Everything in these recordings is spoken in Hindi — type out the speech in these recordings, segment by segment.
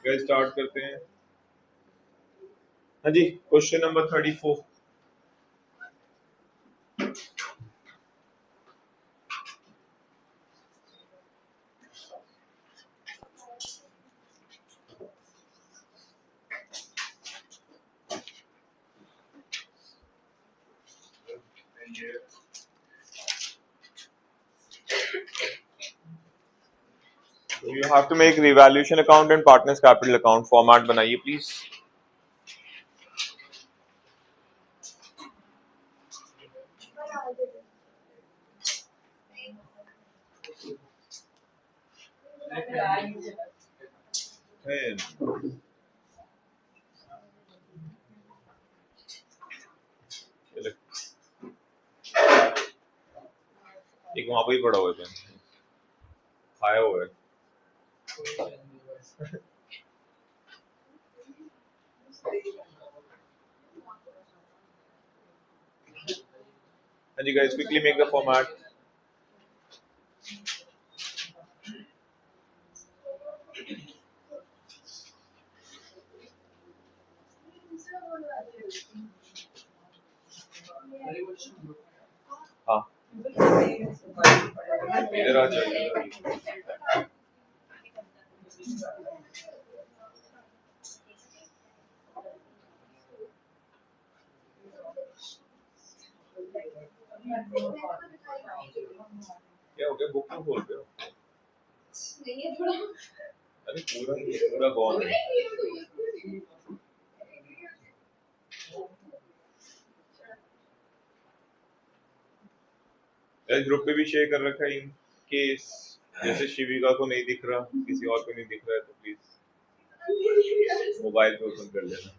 गाइस स्टार्ट करते हैं। हाँ जी, question number 34। So you have to make revaluation account and partners capital account format बनाइए प्लीज। एक वहां पर ही पड़ा हुआ है, खाया हुआ है। हाँ जी guys, quickly make the format. हाँ, इधर आ जाइए। क्या हो गया, बुक क्यों खोल रहे हो? अरे पूरा ही है, पूरा गॉन है। ग्रुप पे भी शेयर कर रखा है इन केस जैसे शिविका को नहीं दिख रहा, किसी और को नहीं दिख रहा है, तो प्लीज मोबाइल पे ओपन कर लेना।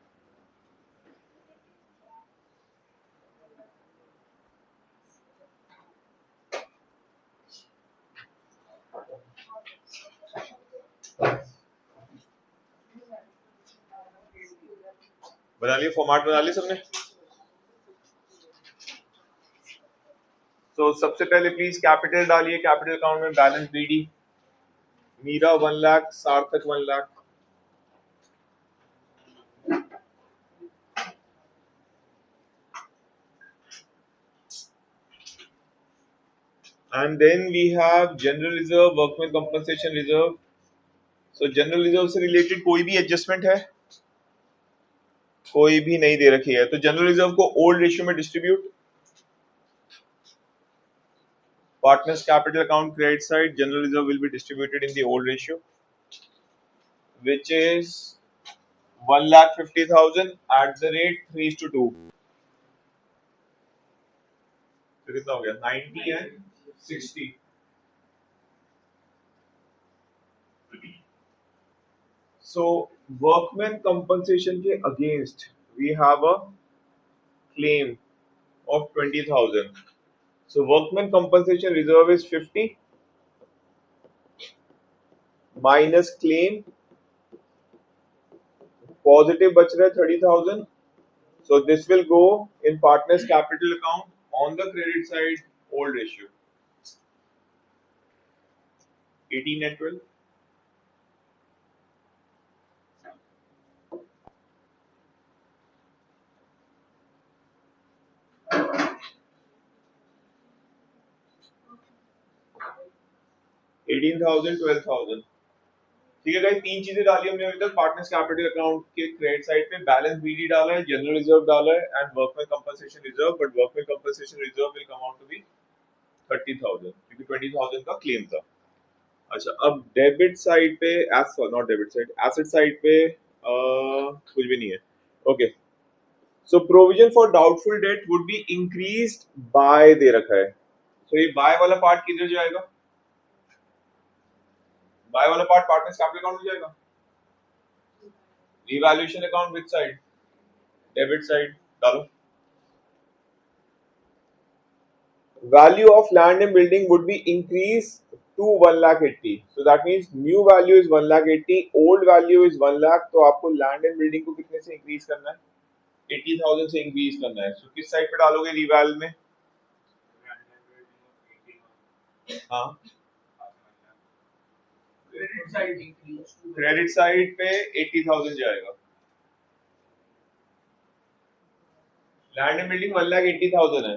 बना लिए फॉर्मेट, बना लिए सबने? तो सबसे पहले प्लीज कैपिटल डालिए। कैपिटल अकाउंट में बैलेंस बीडी, मीरा 1 लाख, सार्थक 1 lakh. And then we have general reserve, workman compensation reserve. So general reserve से रिलेटेड कोई भी एडजस्टमेंट है? कोई भी नहीं दे रखी है, तो जनरल रिजर्व को ओल्ड रेशियो में distribute. Partners capital account credit side, general reserve will be distributed in the old ratio, which is 1,50,000 at the rate 3:2। तो कितना हो गया? 90 है 60। So workman compensation के against we have a claim of 20,000. So workman compensation reserve is 50 minus claim, positive बच रहा है 30,000. So this will go in partners capital account on the credit side, old ratio 18 and 12. $18,000, $12,000। ठीक है गाइस, तीन चीजें डाली हमने अभी तक। पार्टनर्स कैपिटल अकाउंट के क्रेडिट साइड पे बैलेंस बीडी डाला है, जनरल रिजर्व डाला है and workman compensation reserve, but workman compensation reserve will come out to be 30,000 क्योंकि 20,000 का क्लेम था। अच्छा, अब डेबिट साइड पे not debit side, asset side पे कुछ भी नहीं है। Okay, so provision for doubtful debt would be increased by दे रखा है। तो ये बाय वाला पार्ट किधर जाएगा? बाय वाला पार्ट पार्टनर्स कैपिटल अकाउंट में जाएगा। Revaluation account which side? Debit side डालो। Value of land and building would be increased to 1,80,000. So that means new value is 1,80,000, old value is 1 lakh. तो आपको land and building को कितने से increase करना है? 80,000 से increase करना है। So किस साइड पे डालोगे रिवैल में? हाँ, क्रेडिट साइड पे 80,000 जाएगा। लैंड एंड बिल्डिंग 1,80,000 है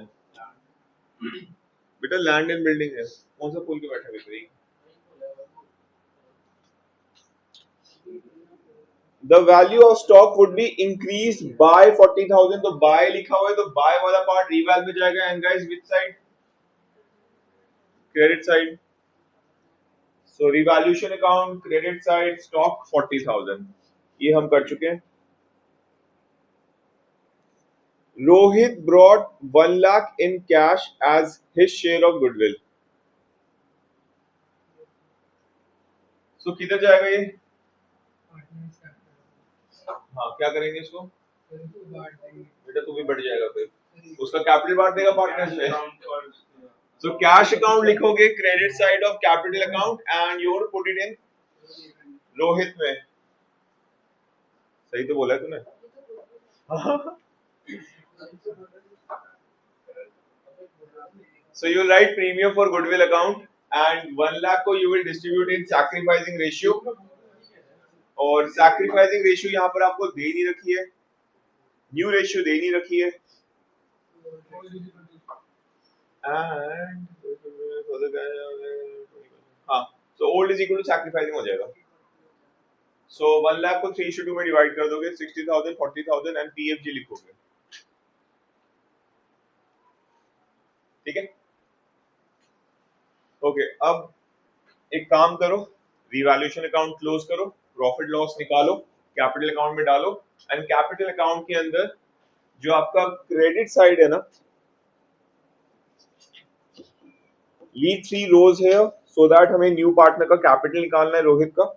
बेटा, लैंड एंड बिल्डिंग है, कौन सा खोल के बैठा है? The value of stock would be increased by 40,000, तो buy लिखा हुआ है तो buy वाला पार्ट reval में जाएगा, and guys which side? Credit side. So revaluation account, credit side, stock 40,000, ये हम कर चुके हैं। Rohit brought 1 lakh in cash as his share of goodwill. So किधर जाएगा ये? हाँ, क्या करेंगे इसको? बेटा तू भी बढ़ जाएगा फिर, उसका कैपिटल बांट देगा पार्टनर्स में। So cash account लिखोगे credit side of capital account and you put it in Rohit में। सही तो बोला है तूने? So you write premium for goodwill account and 1 lakh को you will distribute in sacrificing ratio, और sacrificing ratio यहाँ पर आपको दे नहीं रखी है, new ratio दे नहीं रखी है, and हाँ, so old is equal to sacrificing हो जाएगा। So 1 lakh को 3/2 में डिवाइड कर दोगे, 60,000, 40,000 and PFG लिखोगे, ठीक है? ओके, अब एक काम करो, रिवैल्यूएशन अकाउंट क्लोज करो, प्रॉफिट लॉस निकालो, कैपिटल अकाउंट में डालो, एंड कैपिटल अकाउंट के अंदर जो आपका क्रेडिट साइड है ना, लीव 3 रोज है, सो दैट हमें न्यू पार्टनर का कैपिटल निकालना है, रोहित का।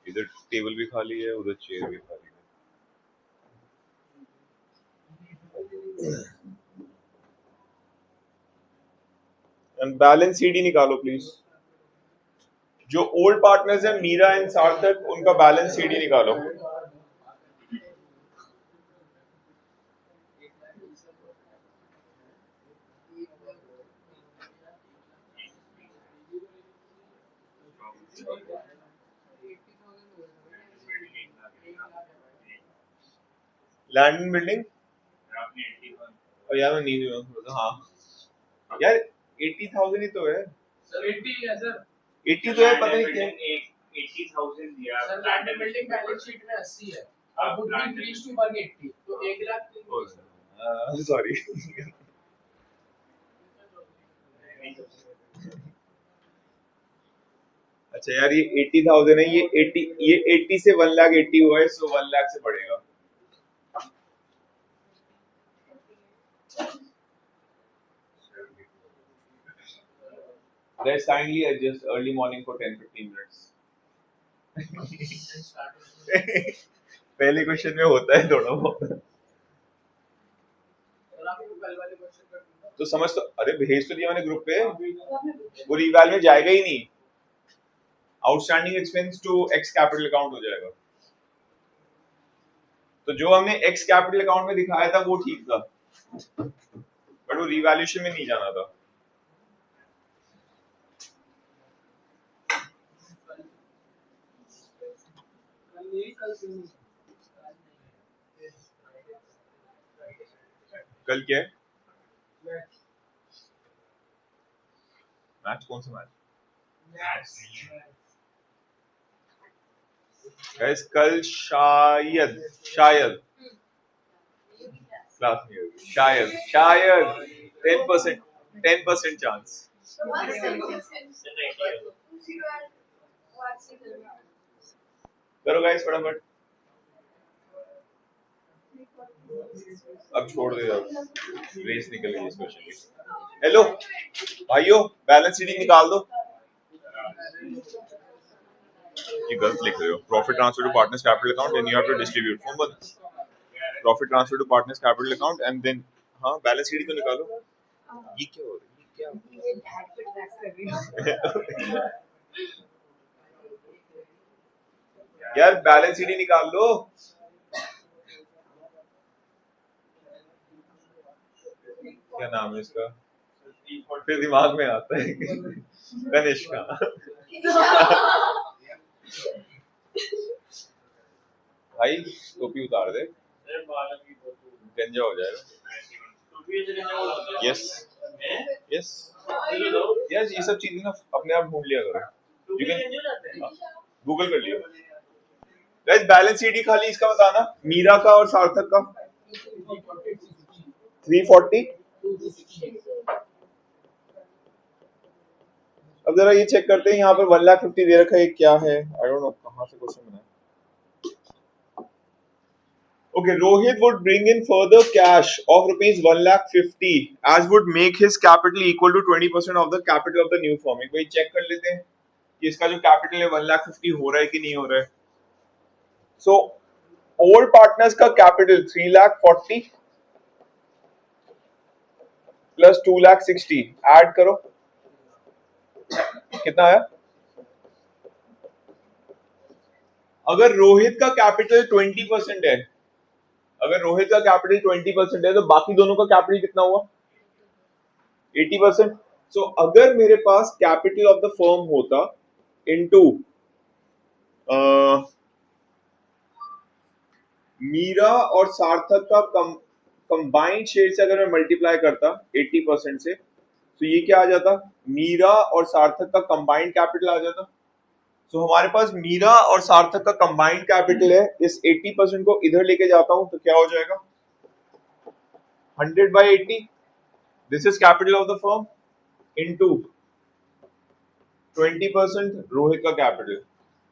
इधर टेबल भी खाली है, उधर चेयर भी खाली है। एंड बैलेंस सीडी निकालो प्लीज। जो ओल्ड पार्टनर्स हैं मीरा एंड सार्थक, उनका बैलेंस सीडी निकालो। लैंड एंड बिल्डिंग और यार मैं नींद में, हाँ यार 80,000 ही तो है सर, 80 है सर, 80 तो है, पता नहीं क्या 80,000 दिया sir. Land and building balance sheet में 80 है, अब वुड बी 3:180, तो 1 लाख। सॉरी अच्छा यार, ये 80,000 है, ये 80 से 1 लाख 80 हुआ है, सो 1 लाख से बढ़ेगा। Let's kindly adjust early morning for 10-15 minutes. पहले क्वेश्चन में होता है थोड़ा बहुत, तो समझ तो, अरे भेज तो दिया मैंने ग्रुप पे, वो रिवैल में जाएगा ही नहीं, outstanding expense to X capital account हो जाएगा। तो जो हमने एक्स कैपिटल अकाउंट में दिखाया था वो ठीक था, बट वो रिवैल्यूएशन में नहीं जाना था। कल क्या है मैच? कौन सा मैच? गाइस कल शायद क्लास नहीं होगी, शायद 10% चांस। करो गाइस फटाफट, अब छोड़ दे, अब रेस निकल गई इस क्वेश्चन की। हेलो भाइयों, बैलेंस शीट निकाल दो। ये गलत लिख रहे हो, profit transfer to partners capital account and you have to distribute. Phone बंद। Profit transfer to partners capital account and then, हाँ बैलेंस शीट तो निकालो। ये क्या हो रहा है? ये क्या यार, बैलेंस शीट निकाल लो। क्या नाम है इसका, फिर दिमाग में आता है कनिष्का। भाई टोपी उतार दे, गंजा हो जाएगा। यस यस यस, ये सब चीजें ना अपने आप ढूंढ लिया करो, ठीक है, गूगल कर लियो। गाइस बैलेंस शीट ही खाली इसका बताना, मीरा का और सार्थक का 340। अब जरा ये चेक करते हैं, यहाँ पर 1,50,000 दे रखा है, क्या है, आई डोंट नो कहाँ से क्वेश्चन बना है। Okay, Rohit would bring in further cash of rupees 1,50,000 as would make his capital equal to 20% of the capital of the new firm। एक बार चेक कर लेते हैं कि इसका जो कैपिटल है 1,50,000 हो रहा है कि नहीं हो रहा है। So old partners का कैपिटल 3,40,000 प्लस 2,60,000 ऐड करो, कितना आया? अगर रोहित का कैपिटल 20% है, अगर रोहित का कैपिटल 20% है तो बाकी दोनों का कैपिटल कितना हुआ? 80%। सो अगर मेरे पास कैपिटल ऑफ द फर्म होता इनटू मीरा और सार्थक का कंबाइंड शेयर से अगर मैं मल्टीप्लाई करता 80% से, तो ये क्या आ जाता? मीरा और सार्थक का कंबाइंड कैपिटल आ जाता। तो हमारे पास मीरा और सार्थक का कंबाइंड कैपिटल है, इस 80% को इधर लेके जाता हूं तो क्या हो जाएगा? 100/80। This is capital of the firm into 20% Rohit का कैपिटल।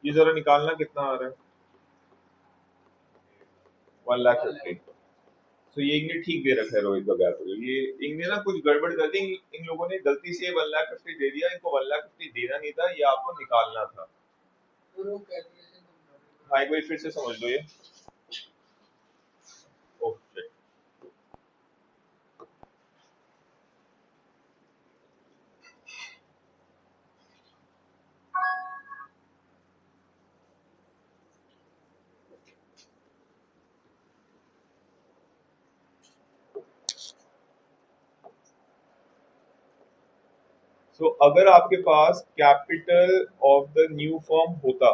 ये जरा निकालना कितना आ रहा है? 1,50,000। तो ये इनने ठीक दे रखा है रोहित का कैपिटल। ये इनने ना कुछ गड़बड़ कर दी, इन लोगों ने गलती से 1,50,000 दे दिया, इनको 1,50,000 देना नहीं था, ये आपको निकालना था। हाँ एक बार फिर से समझ लो ये। Oh shit. सो अगर आपके पास capital of the new firm होता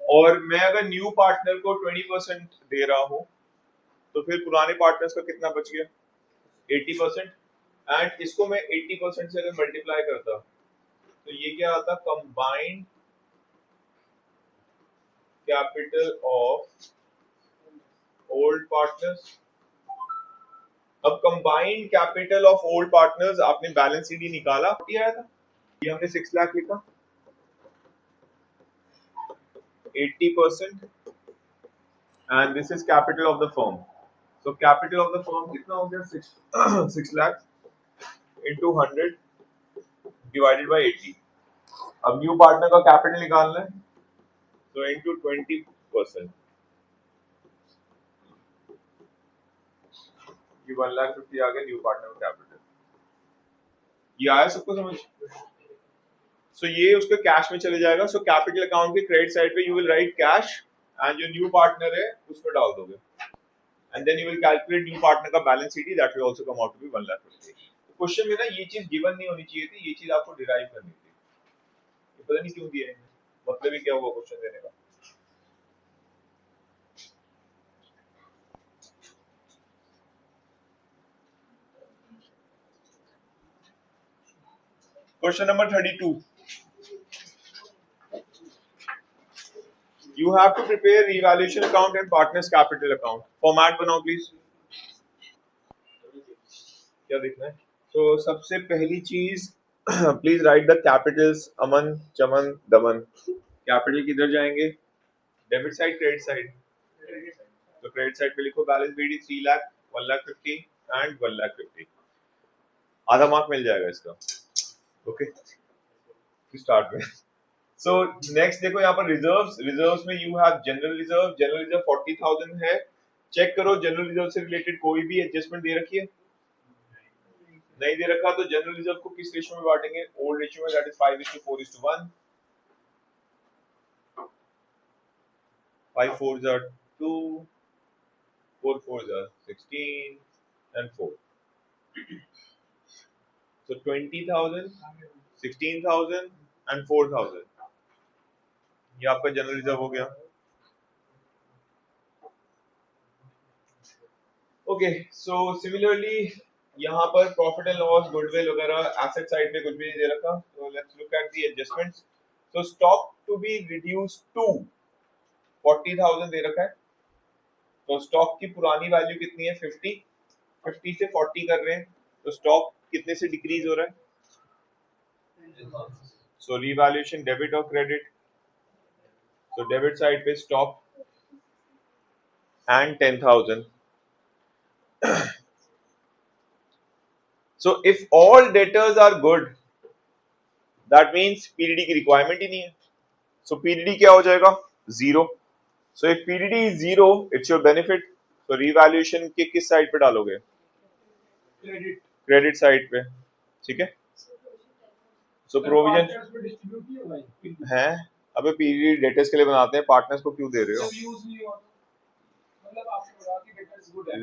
और मैं अगर न्यू पार्टनर को 20% दे रहा हूं, तो फिर पुराने पार्टनर्स का कितना बच गया? 80%। एंड इसको मैं 80% से अगर मल्टीप्लाई करता तो ये क्या आता? Combined capital of old partners. अब combined capital of old partners आपने बैलेंस शीट ही निकाला, आया था, ये हमने 6 लाख लिखा, 80% and this is capital of the firm. So capital of the firm कितना हो गया? 6 लाख इंटू 100 डिवाइडेड बाई 80। अब न्यू पार्टनर का कैपिटल निकालना है, तो इंटू 20%, ये 1,50,000 आ गया न्यू पार्टनर का कैपिटल। ये आया सबको समझ? सो ये उसके कैश में चले जाएगा। सो कैपिटल अकाउंट के क्रेडिट साइड पे you will write cash and जो न्यू पार्टनर है उसमें डाल दोगे, and then you will calculate new partner का balance sheet, that will also come out to be 1,50,000। Question में ना ये चीज गिवन नहीं होनी चाहिए थी, ये चीज आपको डिराइव करनी थी। ये पता नहीं क्यों दिया है, मतलब ही क्या हुआ क्वेश्चन देने का? Question number 32, you have to prepare revaluation account and partners capital account। Format बनाओ प्लीज। क्या देखना है? तो सबसे पहली चीज please right the Capitals, Aman Chaman Daman. Capital किधर जाएंगे? Debit side credit side? तो क्रेडिट साइड पे लिखो बैलेंस बीडी 3 लाख, 1,50,000 एंड 1,50,000। आधा मार्क मिल जाएगा इसका। ओके स्टार्ट में। सो नेक्स्ट देखो यहाँ पर रिजर्व्स, रिजर्व्स में you have general reserve, general reserve 40,000 है। चेक करो जनरल रिजर्व से रिलेटेड कोई भी एडजस्टमेंट दे रखी है? नहीं दे रखा, तो जनरल रिजर्व को किस रेशियो में बांटेंगे? ओल्ड रेशियो में, that is 5:4:1। 5 4 2, 4 fours are 16 and 4. So 20,000, 16,000 and 4,000. ये आपका जनरल रिजर्व हो गया. ओके, सो सिमिलरली यहाँ पर प्रॉफिट एंड लॉस, गुडविल वगैरह एसेट साइड पे कुछ भी नहीं दे रखा. So let's look at the adjustments. So stock to be reduced to 40,000 दे रखा है. तो स्टॉक की पुरानी वैल्यू कितनी है? 50. 50 से 40 कर रहे हैं, तो स्टॉक कितने से डिक्रीज हो रहा है? सो रीवैल्यूएशन डेबिट और क्रेडिट. सो डेबिट साइड पे stock and 10,000. So if all debtors are good, that means PDD की requirement ही नहीं है. So PDD क्या हो जाएगा? Zero. So if PDD is zero, it's your benefit. So revaluation के किस साइड पे डालोगे? क्रेडिट साइड पे. ठीक है. So provision है. अबे PDD डेटर्स के लिए बनाते हैं, पार्टनर्स को क्यों दे रहे हो?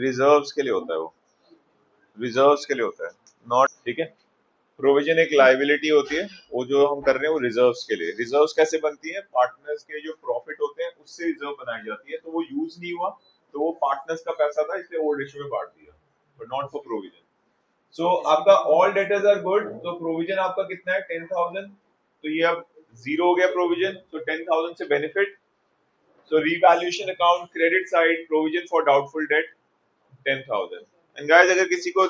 रिजर्व्स के लिए होता है वो. रिजर्व्स के लिए होता है, नॉट. ठीक है. प्रोविजन एक लायबिलिटी होती है, वो जो हम कर रहे हैं वो रिजर्व्स के लिए. रिजर्व्स कैसे बनती है? पार्टनर्स के जो प्रॉफिट होते हैं उससे रिजर्व बनाई जाती है. तो वो यूज नहीं हुआ तो वो पार्टनर्स का पैसा था, इसलिए ओल्ड रेशियो में बांट दिया, बट नॉट फॉर प्रोविजन. सो आपका ऑल डेटर्स आर गुड, तो प्रोविजन आपका कितना है? 10,000. तो ये अब जीरो हो गया प्रोविजन. तो 10,000 से benefit. So revaluation account credit side, provision for doubtful date 10,000. And guys, अगर किसी को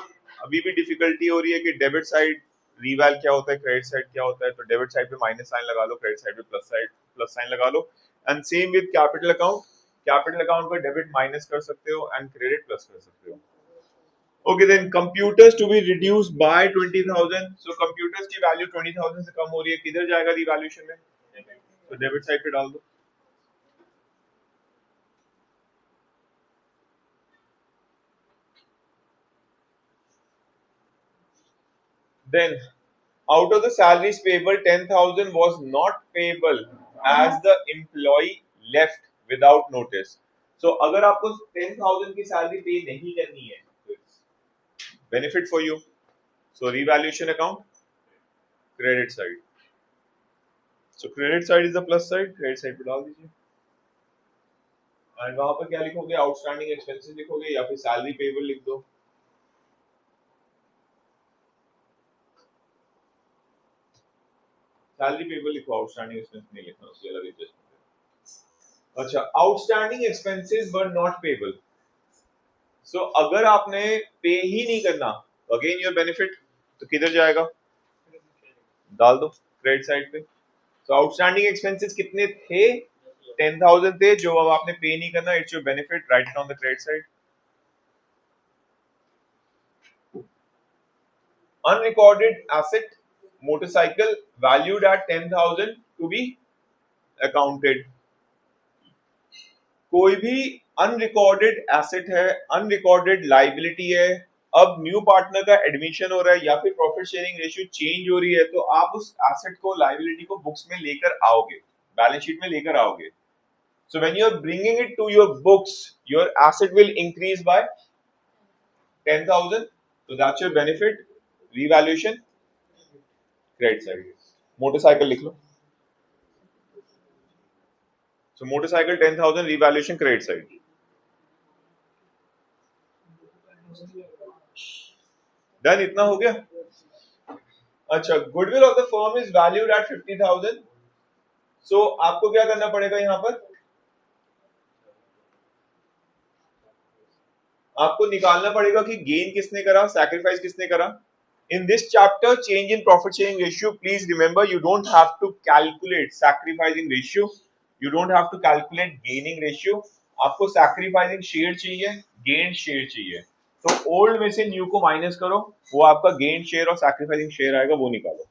अभी भी डिफिकल्टी हो रही है कि डेबिट साइड रीवैल क्या होता है, क्रेडिट साइड क्या होता है, तो डेबिट साइड पे माइनस साइन लगा लो, क्रेडिट साइड पे प्लस साइन लगा लो. And same with capital account. Capital account पर डेबिट माइनस कर सकते हो एंड क्रेडिट प्लस कर सकते हो. Okay, then computers to be reduced by 20,000. सो कंप्यूटर्स की वैल्यू 20,000 से कम हो रही है, किधर जाएगा रिवैल्यूएशन में? तो डेबिट साइड पे डाल दो. Then, out of the salaries payable, 10,000 was not payable as the employee left without notice. So, अगर आपको 10,000 की सैलरी पे नहीं करनी है, तो benefit for you. So, revaluation account, credit side. So, credit side is the plus side, credit side पे डाल दीजिए. And वहां पर क्या लिखोगे? Outstanding expenses लिखोगे या फिर salary payable लिख दो. सैलरी पेबल लिखो, आउटस्टैंडिंग एक्सपेंस नहीं लिखना, उसकी अलग एडजस्टमेंट. अच्छा, outstanding expenses were not payable. So अगर आपने पे ही नहीं करना, अगेन योर बेनिफिट, तो किधर जाएगा? डाल दो क्रेडिट साइड पे. तो आउटस्टैंडिंग एक्सपेंसेस कितने थे? 10,000 थे, जो अब आपने पे नहीं करना. It's your benefit, right it on the credit side. Unrecorded asset motorcycle valued at 10,000 to be accounted. कोई भी अनरिकॉर्डेड एसेट है, अनरिकॉर्डेड लाइबिलिटी है, अब न्यू पार्टनर का एडमिशन हो रहा है या फिर प्रॉफिट शेयरिंग रेशियो चेंज हो रही है, तो आप उस एसेट को, लाइबिलिटी को बुक्स में लेकर आओगे, बैलेंस शीट में लेकर आओगे. So when you are bringing it to your books, your asset will increase by 10,000. so that's your benefit. Revaluation credit side. Motorcycle लिख लो. So motorcycle 10,000, revaluation credit side. Done, इतना हो गया. अच्छा, goodwill of the firm is valued at 50,000. सो आपको क्या करना पड़ेगा यहाँ पर? आपको निकालना पड़ेगा कि गेन किसने करा, सैक्रिफाइस किसने करा. In this chapter, change in profit sharing ratio, please remember you don't have to calculate sacrificing ratio. You don't have to calculate gaining ratio. आपको sacrificing share चाहिए, gain share चाहिए. तो old में से new को माइनस करो, वो आपका gain share और sacrificing share आएगा, वो निकालो.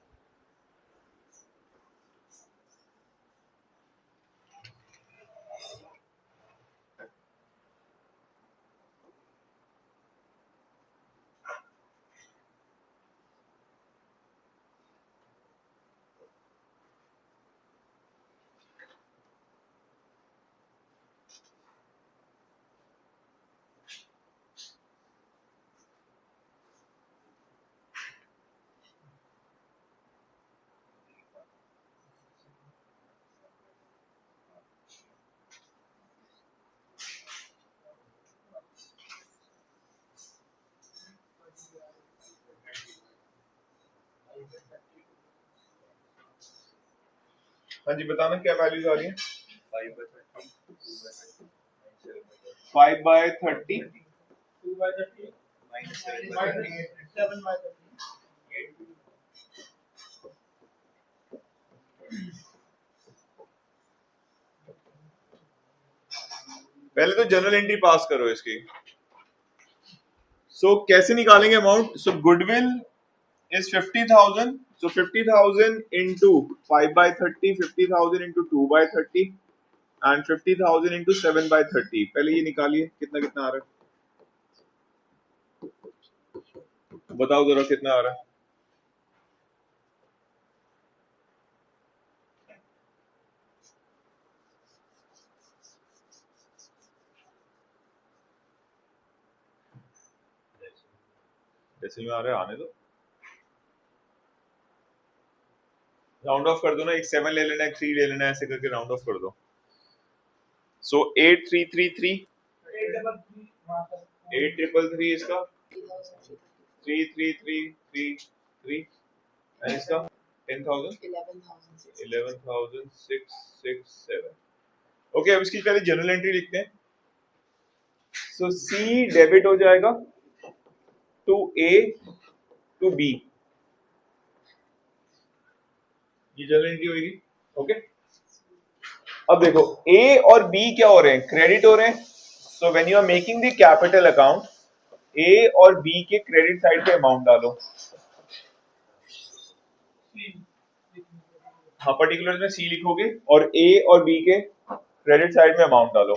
हाँ जी बताना क्या वैल्यूज आ रही है? 5/30, 2/30, 7/30. पहले तो जनरल एंट्री पास करो इसकी। सो कैसे निकालेंगे amount? So goodwill is 50,000. So 50,000 into 5/30, 50,000 into 2/30 and 50,000 into 7/30. पहले ये निकालिए कितना कितना आ रहा है, बताओ जरा कितना आ रहा है। डेसिमल में आ रहा है, आने दो, राउंड ऑफ कर दो ना, एक 7 ले लेना है, 3 ले लेना है, ऐसे करके राउंड ऑफ कर दो। सो 8333, 8333 इसका, 3333 एंड इसका 10,000, 11,667। ओके, अब इसकी पहले जनरल एंट्री लिखते हैं। सो सी डेबिट हो जाएगा टू ए टू बी, ये जनरल एंट्री होगी। ओके, अब देखो ए और बी क्या हो रहे हैं, क्रेडिट हो रहे हैं। So when you are making the capital account, A और बी के क्रेडिट साइड पे अमाउंट डालो। हाँ, पर्टिकुलर में सी लिखोगे और ए और बी के क्रेडिट साइड में अमाउंट डालो।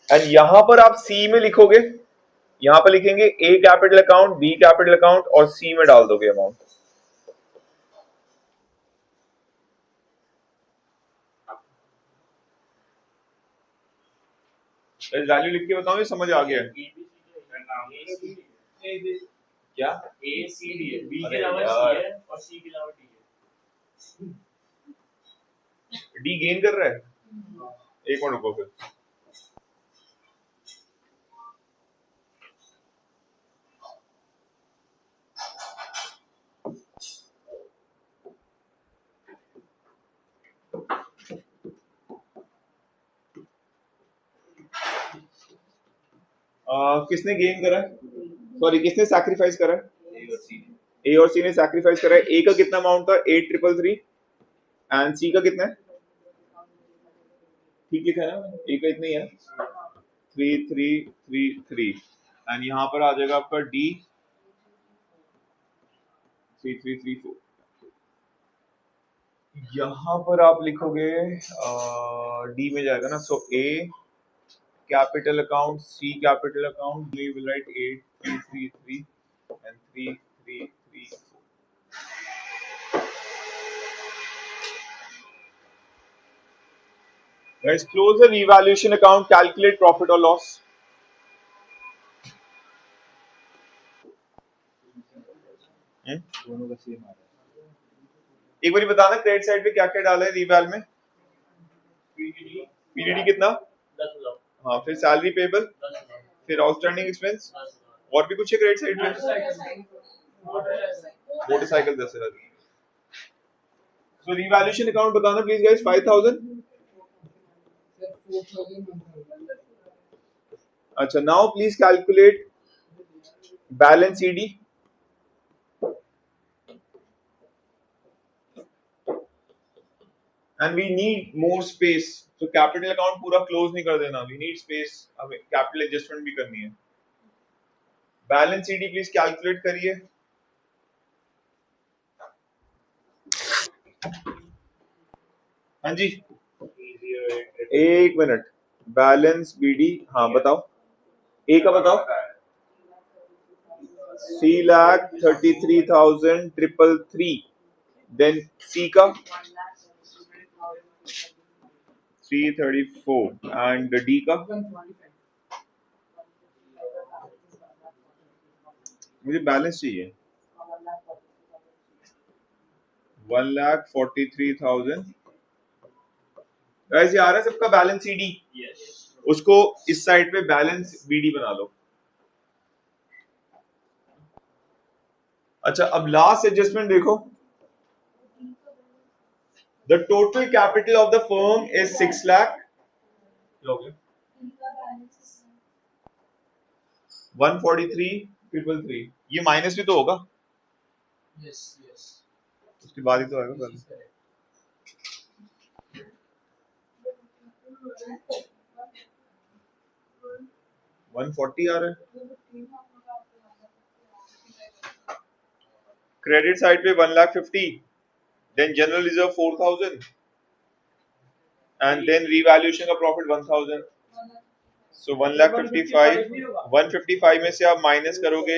एंड यहां पर आप सी में लिखोगे, यहां पर लिखेंगे A capital account, B capital account और सी में डाल दोगे अमाउंट। वैल्यू लिख के बताओ, ये समझ आ गया? क्या ए सी डी है, बी के अलावा सी है और सी के अलावा डी है। डी गेन कर रहा है, एक मिनट रुको फिर। किसने गेन करा है, सॉरी किसने सैक्रिफाइस करा है? ए और सी ने सैक्रिफाइस करा है। ए का कितना अमाउंट था? 8333 एंड सी का कितना है? ठीक लिखा है ना, ए का इतना ही है, 3333 एंड यहाँ पर आ जाएगा आपका डी 3334। यहाँ पर आप लिखोगे डी में जाएगा ना, so A capital account, C capital account, we will write 8333 and 3334. Guys, close the revaluation account, calculate profit or loss. दोनों का सेम आ रहा है। एक बार बताना क्रेडिट साइड पे क्या क्या डाला है रिवैल में? पीडीडी कितना? 10,000, हाँ, फिर सैलरी पेबल, 10,000, फिर आउटस्टैंडिंग एक्सपेंस, 10,000, और भी कुछ है क्रेडिट साइड पे? मोटरसाइकिल 10,000। सो रिवैल्यूएशन अकाउंट बताना प्लीज गाइस। 5,000। अच्छा, now please calculate balanced. And we need more space, तो कैपिटल अकाउंट पूरा क्लोज नहीं कर देना, वी नीड स्पेस, हमें कैपिटल एडजस्टमेंट भी करनी है। बैलेंस ईडी प्लीज कैलकुलेट करिए। हाँ जी, एक मिनट, बैलेंस बीडी, हाँ बताओ, ए का बताओ। 3,33,333, देन सी का 334 एंड डी का, मुझे बैलेंस चाहिए 1,43,000। गाइस ये आ रहा है सबका बैलेंस सीडी, yes, उसको इस साइड पे बैलेंस बीडी बना लो। अच्छा, अब लास्ट एडजस्टमेंट देखो. The total capital of the firm is 6 lakh. 143,333. ये माइनस भी तो होगा. यस यस उसके बाद ही तो आएगा पहले. 140 आ रहा है. क्रेडिट साइड पे 1,50,000. Then general reserve 4,000 and then revaluation का प्रॉफिट 1,000. सो 1,55,000. 155 में से आप माइनस करोगे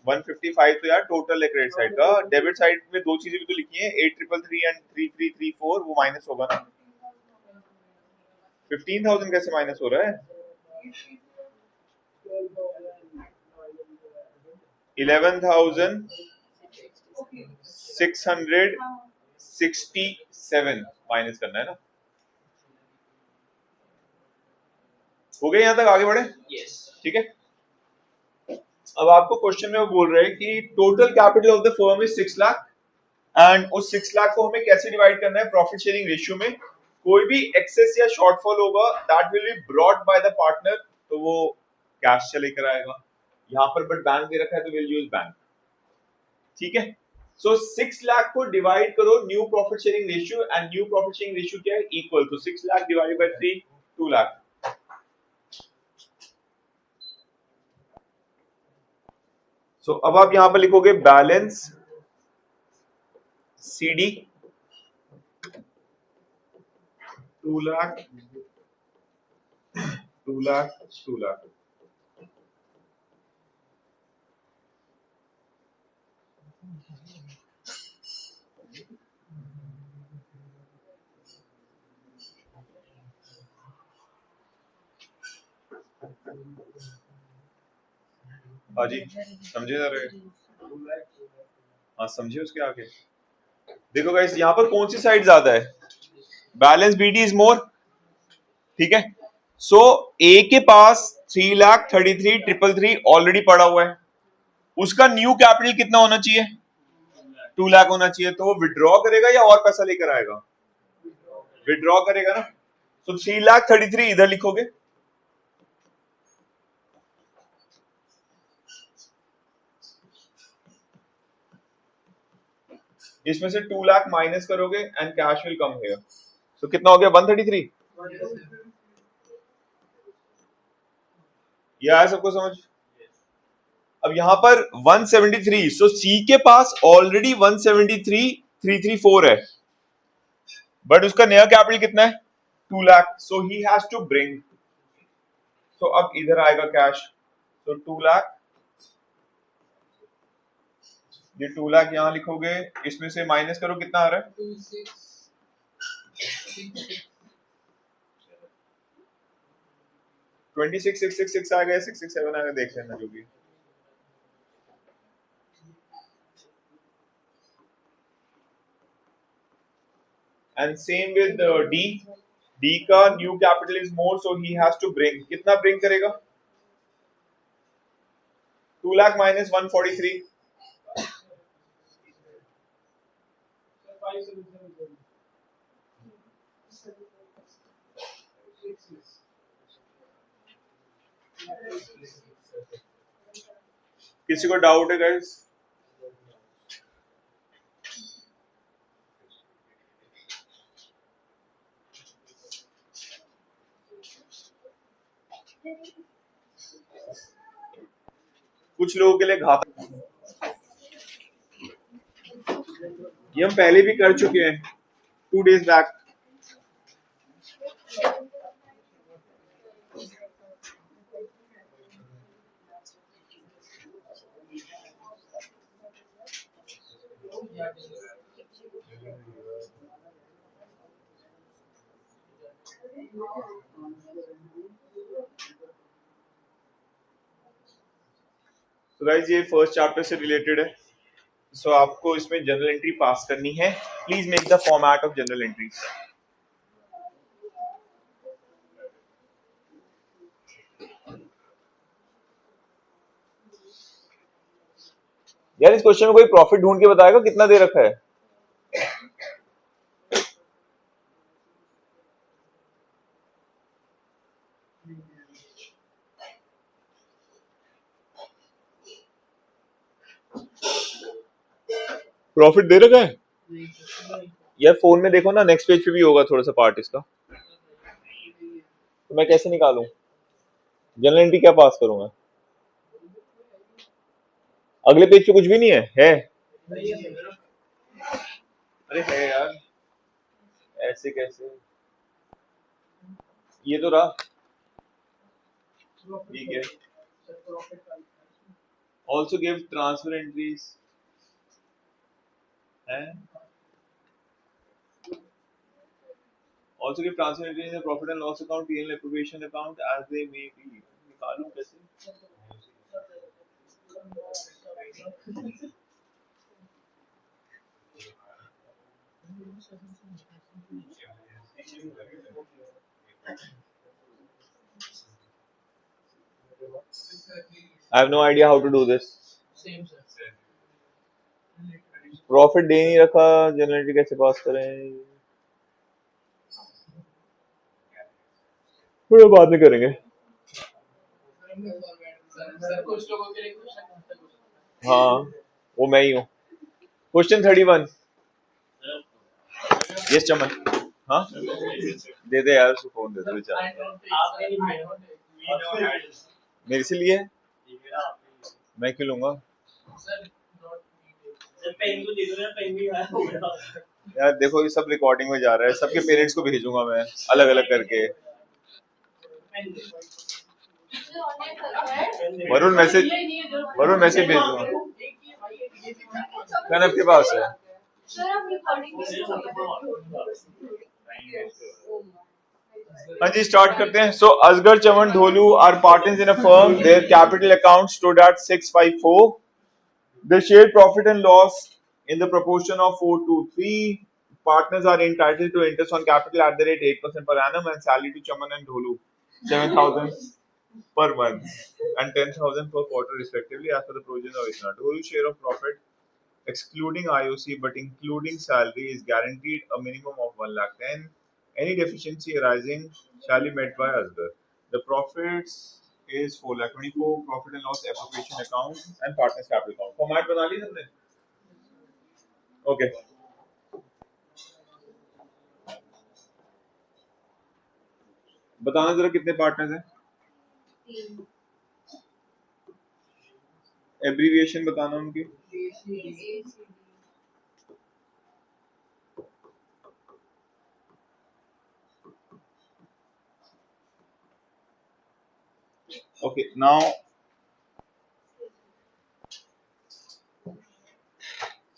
155. तो यार टोटल है क्रेडिट साइड का. डेबिट साइड में दो चीजें भी तो लिखी हैं, 8,333 एंड 3,334. वो माइनस होगा ना. 15,000 कैसे माइनस हो रहा है? 11,667 माइनस करना है ना. हो गए यहाँ तक, आगे बढ़े. यस ठीक है. अब आपको क्वेश्चन में वो बोल रहे हैं कि total capital of the firm is 6 lakh and उस 6 लाख को हमें कैसे डिवाइड करना है प्रॉफिट शेयरिंग रेशियो में. कोई भी एक्सेस या शॉर्टफॉल होगा that will be brought by the partner, तो वो कैश से लेकर आएगा. यहाँ पर बट बैंक दे रखा है तो विल यूज बैंक. ठीक है. सो 6 लाख को डिवाइड करो new profit sharing ratio, and new profit sharing ratio क्या है? इक्वल. तो 6 लाख डिवाइडेड बाय 3, 2 लाख. सो अब आप यहां पर लिखोगे बैलेंस CD 2 लाख, 2 लाख, 2 लाख. हाँ जी, समझे जा रहे हैं? हाँ समझे. उसके आगे देखो गाइस, यहाँ पर कौन सी साइड ज्यादा है? Balance BD is more. ठीक है. सो ए के पास 3,33,333 ऑलरेडी पड़ा हुआ है. उसका न्यू कैपिटल कितना होना चाहिए? 2 लाख होना चाहिए. तो वो विड्रॉ करेगा या और पैसा लेकर आएगा? विड्रॉ करेगा ना. तो 3,33,000 इधर लिखोगे. इसमें से 2 लाख माइनस करोगे and cash will come here. So कितना हो गया? 133. ये आया सबको समझ? अब यहां पर 173. सो सी के पास ऑलरेडी 173,334 है, बट उसका नया कैपिटल कितना है? 2 लाख. सो ही हैज टू ब्रिंग. सो अब इधर आएगा कैश. तो 2 लाख, ये 2 लाख यहां लिखोगे. इसमें से माइनस करो, कितना आ रहा है? 26,666 आ गया, 667 आ गया, देख लेना जो भी. And same with D. D का new capital is more, so he has to bring. कितना ब्रिंग करेगा? 2 लाख माइनस 143. किसी को डाउट है गाइस? कुछ लोगों के लिए घातक. ये हम पहले भी कर चुके हैं 2 days बैक. तो गाइस ये फर्स्ट चैप्टर से रिलेटेड है. सो आपको इसमें जनरल एंट्री पास करनी है. Please make the format of general entries. यार इस क्वेश्चन में कोई प्रॉफिट ढूंढ के बताएगा कितना दे रखा है? प्रॉफिट दे रखा है यार, फोन में देखो ना, नेक्स्ट पेज पे भी होगा थोड़ा सा पार्ट इसका, तो मैं कैसे निकालूं? जनरल एंट्री क्या पास करूंगा? अगले पेज पे कुछ भी नहीं है? अरे है यार, ऐसे कैसे? ये तो रहा, ठीक है। ऑल्सो गिव ट्रांसफर एंट्रीज है, also give transfer entries in the profit and loss account, PNL appropriation account as they may be. निकालूं कैसे? I have no idea how to do this. Profit दे नहीं रखा, जनरल एंट्री कैसे पास करें? थोड़ा बाद में करेंगे। हाँ वो मैं ही हूँ। क्वेश्चन 31। यस चमन। हाँ दे दे यार, उसको फोन दे दे बेचारा। मेरे से लिए मैं क्यों लूंगा यार? देखो ये सब रिकॉर्डिंग में जा रहा है, सबके पेरेंट्स को भेजूंगा मैं अलग अलग करके। वरुण मैसेज भेज दूंगा। पेन आपके पास है? हाँ जी स्टार्ट करते हैं। So Asgar Chaman Dholu are partners in a firm, their capital account stood at 654, they share profit and loss in the proportion of 4:3. Partners are entitled to interest on capital at the rate 8% per annum and salary to Chaman and Dholu 7,000 per month and 10,000 per quarter respectively as per the provision of ISNA. Dholu's share of profit excluding IOC but including salary is guaranteed a minimum of 1,10,000. Any deficiency arising shall be met by Asgar. The profits is 4,24,000, profit and loss appropriation account and partners capital account. Format बना ली सबने? Okay. बताना जरा कितने पार्टनर्स हैं? एब्रीविएशन बताना उनकी। Okay, now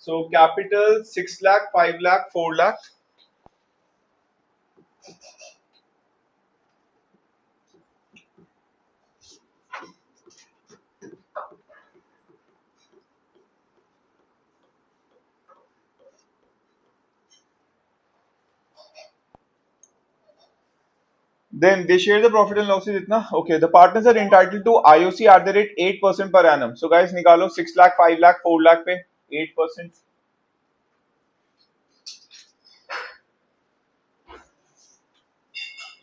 so capital 6 lakh, 5 lakh, 4 lakh. Then they share the profit and losses itna. Okay, the partners are entitled to IOC at the rate 8% per annum. So guys निकालो 6 lakh, 5 lakh, 4 lakh पे 8%.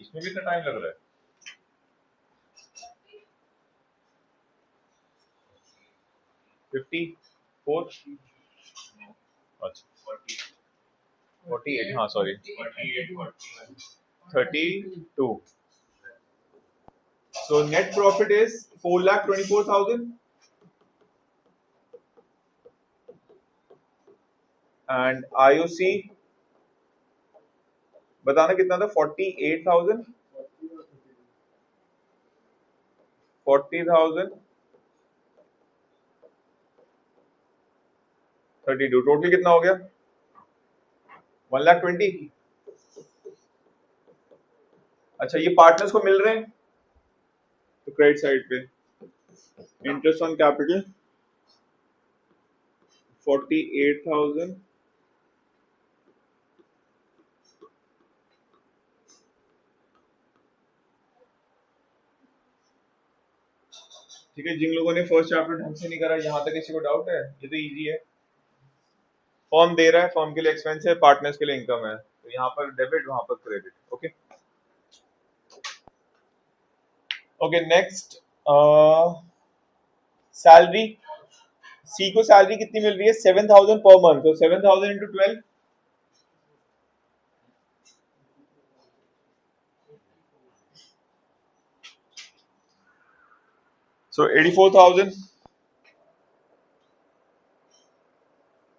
इसमें भी इतना टाइम लग रहा है? $54. अच्छा 48, हाँ sorry 32. So net profit is 4,24,000 and IOC बताना कितना था? 48,000, 40,000, 32. टोटल कितना हो गया? 1,20,000. अच्छा ये पार्टनर्स को मिल रहे हैं तो क्रेडिट साइड पे इंटरेस्ट ऑन कैपिटल 48,000, ठीक है, जिन लोगों ने फर्स्ट चैप्टर ढंग से नहीं करा, यहाँ तक किसी को डाउट है? ये तो इजी है। फॉर्म दे रहा है, फॉर्म के लिए एक्सपेंस है, पार्टनर्स के लिए इनकम है, तो यहाँ पर डेबिट, वहां पर credit. Okay okay, next salary. C को सैलरी कितनी मिल रही है? 7,000 पर मंथ, तो 7,000 इंटू 12, सो 84,000।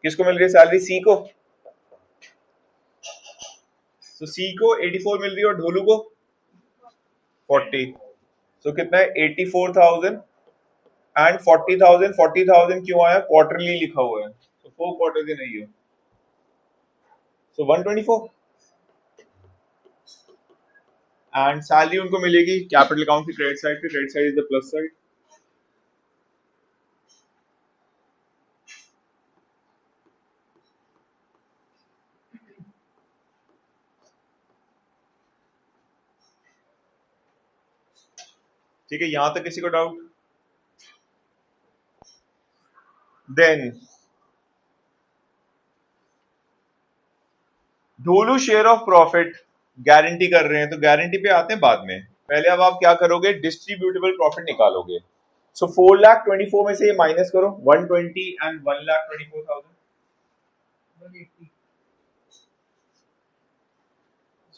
किसको मिल रही है सैलरी? सी को। तो सी को 84 मिल रही है और ढोलू को 40। सो कितना है? 84,000 एंड 40,000। 40,000 क्यों आया? क्वार्टरली लिखा हुआ है, तो 4 quarters in a year, so 124। And salary उनको मिलेगी कैपिटल अकाउंट की क्रेडिट साइड पे, credit side is the plus side. ठीक है, यहां तक किसी को doubt? Then Dholu share of profit guarantee कर रहे हैं, तो गारंटी पे आते हैं बाद में। पहले अब आप क्या करोगे? डिस्ट्रीब्यूटेबल प्रॉफिट निकालोगे। सो 4,24,000 में से ये माइनस करो, 120 एंड 1,24,000।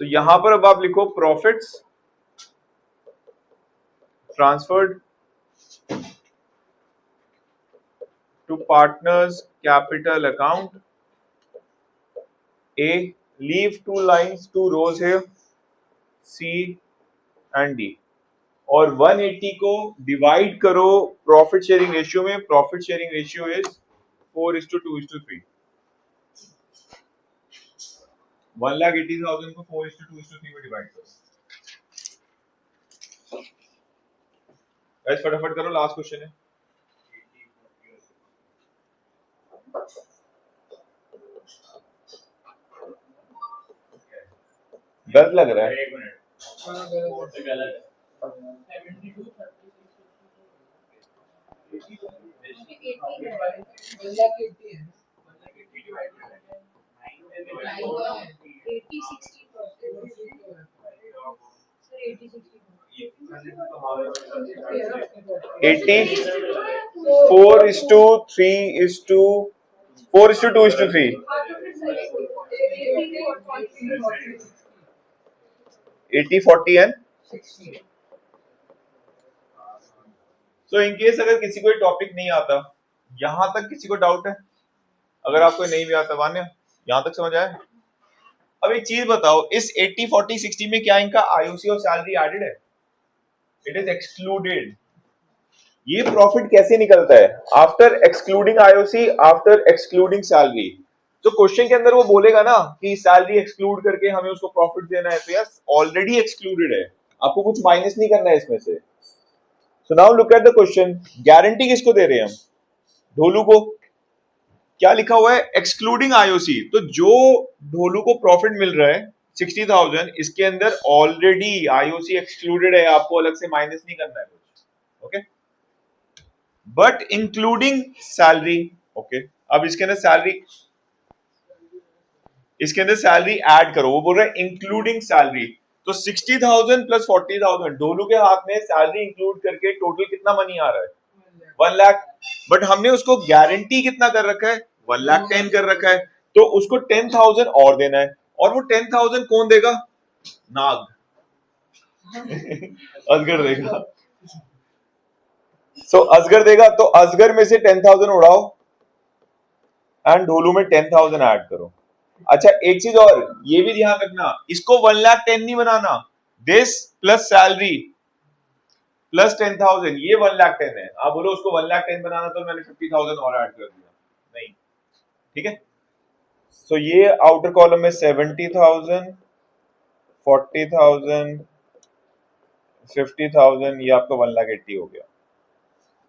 सो यहां पर अब आप लिखो profits transferred to partners capital account A, leave 2 lines 2 rows है सी एंड डी, और 180 को डिवाइड करो प्रॉफिट शेयरिंग रेशियो में। Profit sharing ratio is 4:2:3। 1,80,000 को 4:2:3 में डिवाइड करो। गाइस फटाफट करो, लास्ट क्वेश्चन है। गलत लग रहा है। एक मिनट, से गलत है। 4:3:4:2:3। 80:40 एंड सो इन केस अगर किसी को ये टॉपिक नहीं आता, यहां तक किसी को डाउट है? अगर आपको नहीं भी आता, वान्य यहां तक समझ आया? अब एक चीज बताओ, इस 80:40:60 में क्या इनका आईओसी और सैलरी एडेड है? It is excluded. ये प्रॉफिट कैसे निकलता है? After excluding IOC, after excluding salary. तो क्वेश्चन के अंदर वो बोलेगा ना कि सैलरी एक्सक्लूड करके हमें उसको प्रॉफिट देना है, तो यस ऑलरेडी एक्सक्लूडेड है, आपको कुछ माइनस नहीं करना है इसमें से। So now look at the question, guarantee किसको दे रहे हैं हम? ढोलू को। क्या लिखा हुआ है? Excluding IOC. तो जो ढोलू को प्रॉफिट मिल रहा है 60,000, इसके अंदर ऑलरेडी आईओसी एक्सक्लूडेड है, आपको अलग से माइनस नहीं करना है कुछ। Okay, but including salary. Okay, अब इसके अंदर सैलरी ऐड करो, वो बोल रहा है इंक्लूडिंग सैलरी। तो 60,000 प्लस 40,000, ढोलू के हाथ में सैलरी इंक्लूड करके टोटल कितना मनी आ रहा है? 1 लाख। बट हमने उसको गारंटी कितना कर रखा है? 1,10,000 कर रखा है, तो उसको 10,000 और देना है। और वो 10,000 कौन देगा? नाग असगर देगा। सो असगर देगा, तो असगर में से 10,000 उड़ाओ एंड ढोलू में 10,000 ऐड करो। अच्छा एक चीज और, ये भी ध्यान रखना, इसको 1,10,000 नहीं बनाना। दिस प्लस सैलरी प्लस 10,000, ये 1,10,000 है। आप बोलो उसको 1,10,000 बनाना, तो मैंने 50,000 और ऐड कर दिया, नहीं। ठीक है, सो ये आउटर कॉलम में 70,000, 40,000, 50,000, ये आपका 1,80,000 हो गया।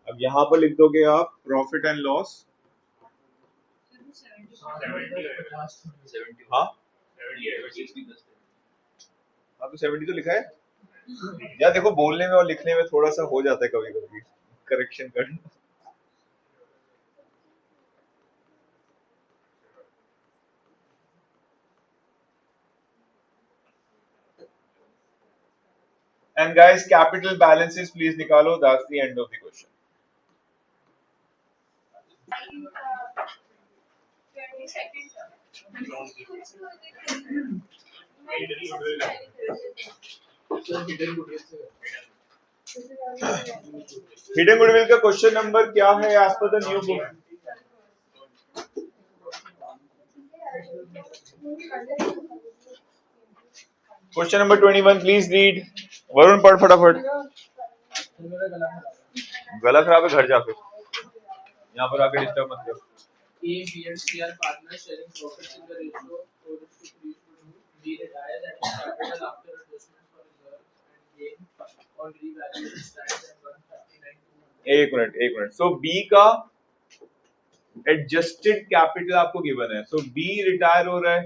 अब यहां पर लिख दोगे आप प्रॉफिट एंड लॉस। हाँ हाँ, तो 70 तो लिखा है यार। देखो बोलने में और लिखने में थोड़ा सा हो जाता है कभी कभी। करेक्शन कर. And guys, capital balances please निकालो. That's the end of the question. Hidden goodwill का क्वेश्चन नंबर क्या है as per the new book? Question number 21 please read. Varun पढ़ फटाफट. गला खराब है, घर जाके यहाँ पर आके डिस्टर्ब मत करो. A, B and C are partners sharing profits in the ratio 4:3. B retires at his capital after adjustment for reserves and gain on revaluation stands at 159. एक मिनट. सो बी का एडजस्टेड कैपिटल आपको गिवन है. सो बी रिटायर हो रहा है.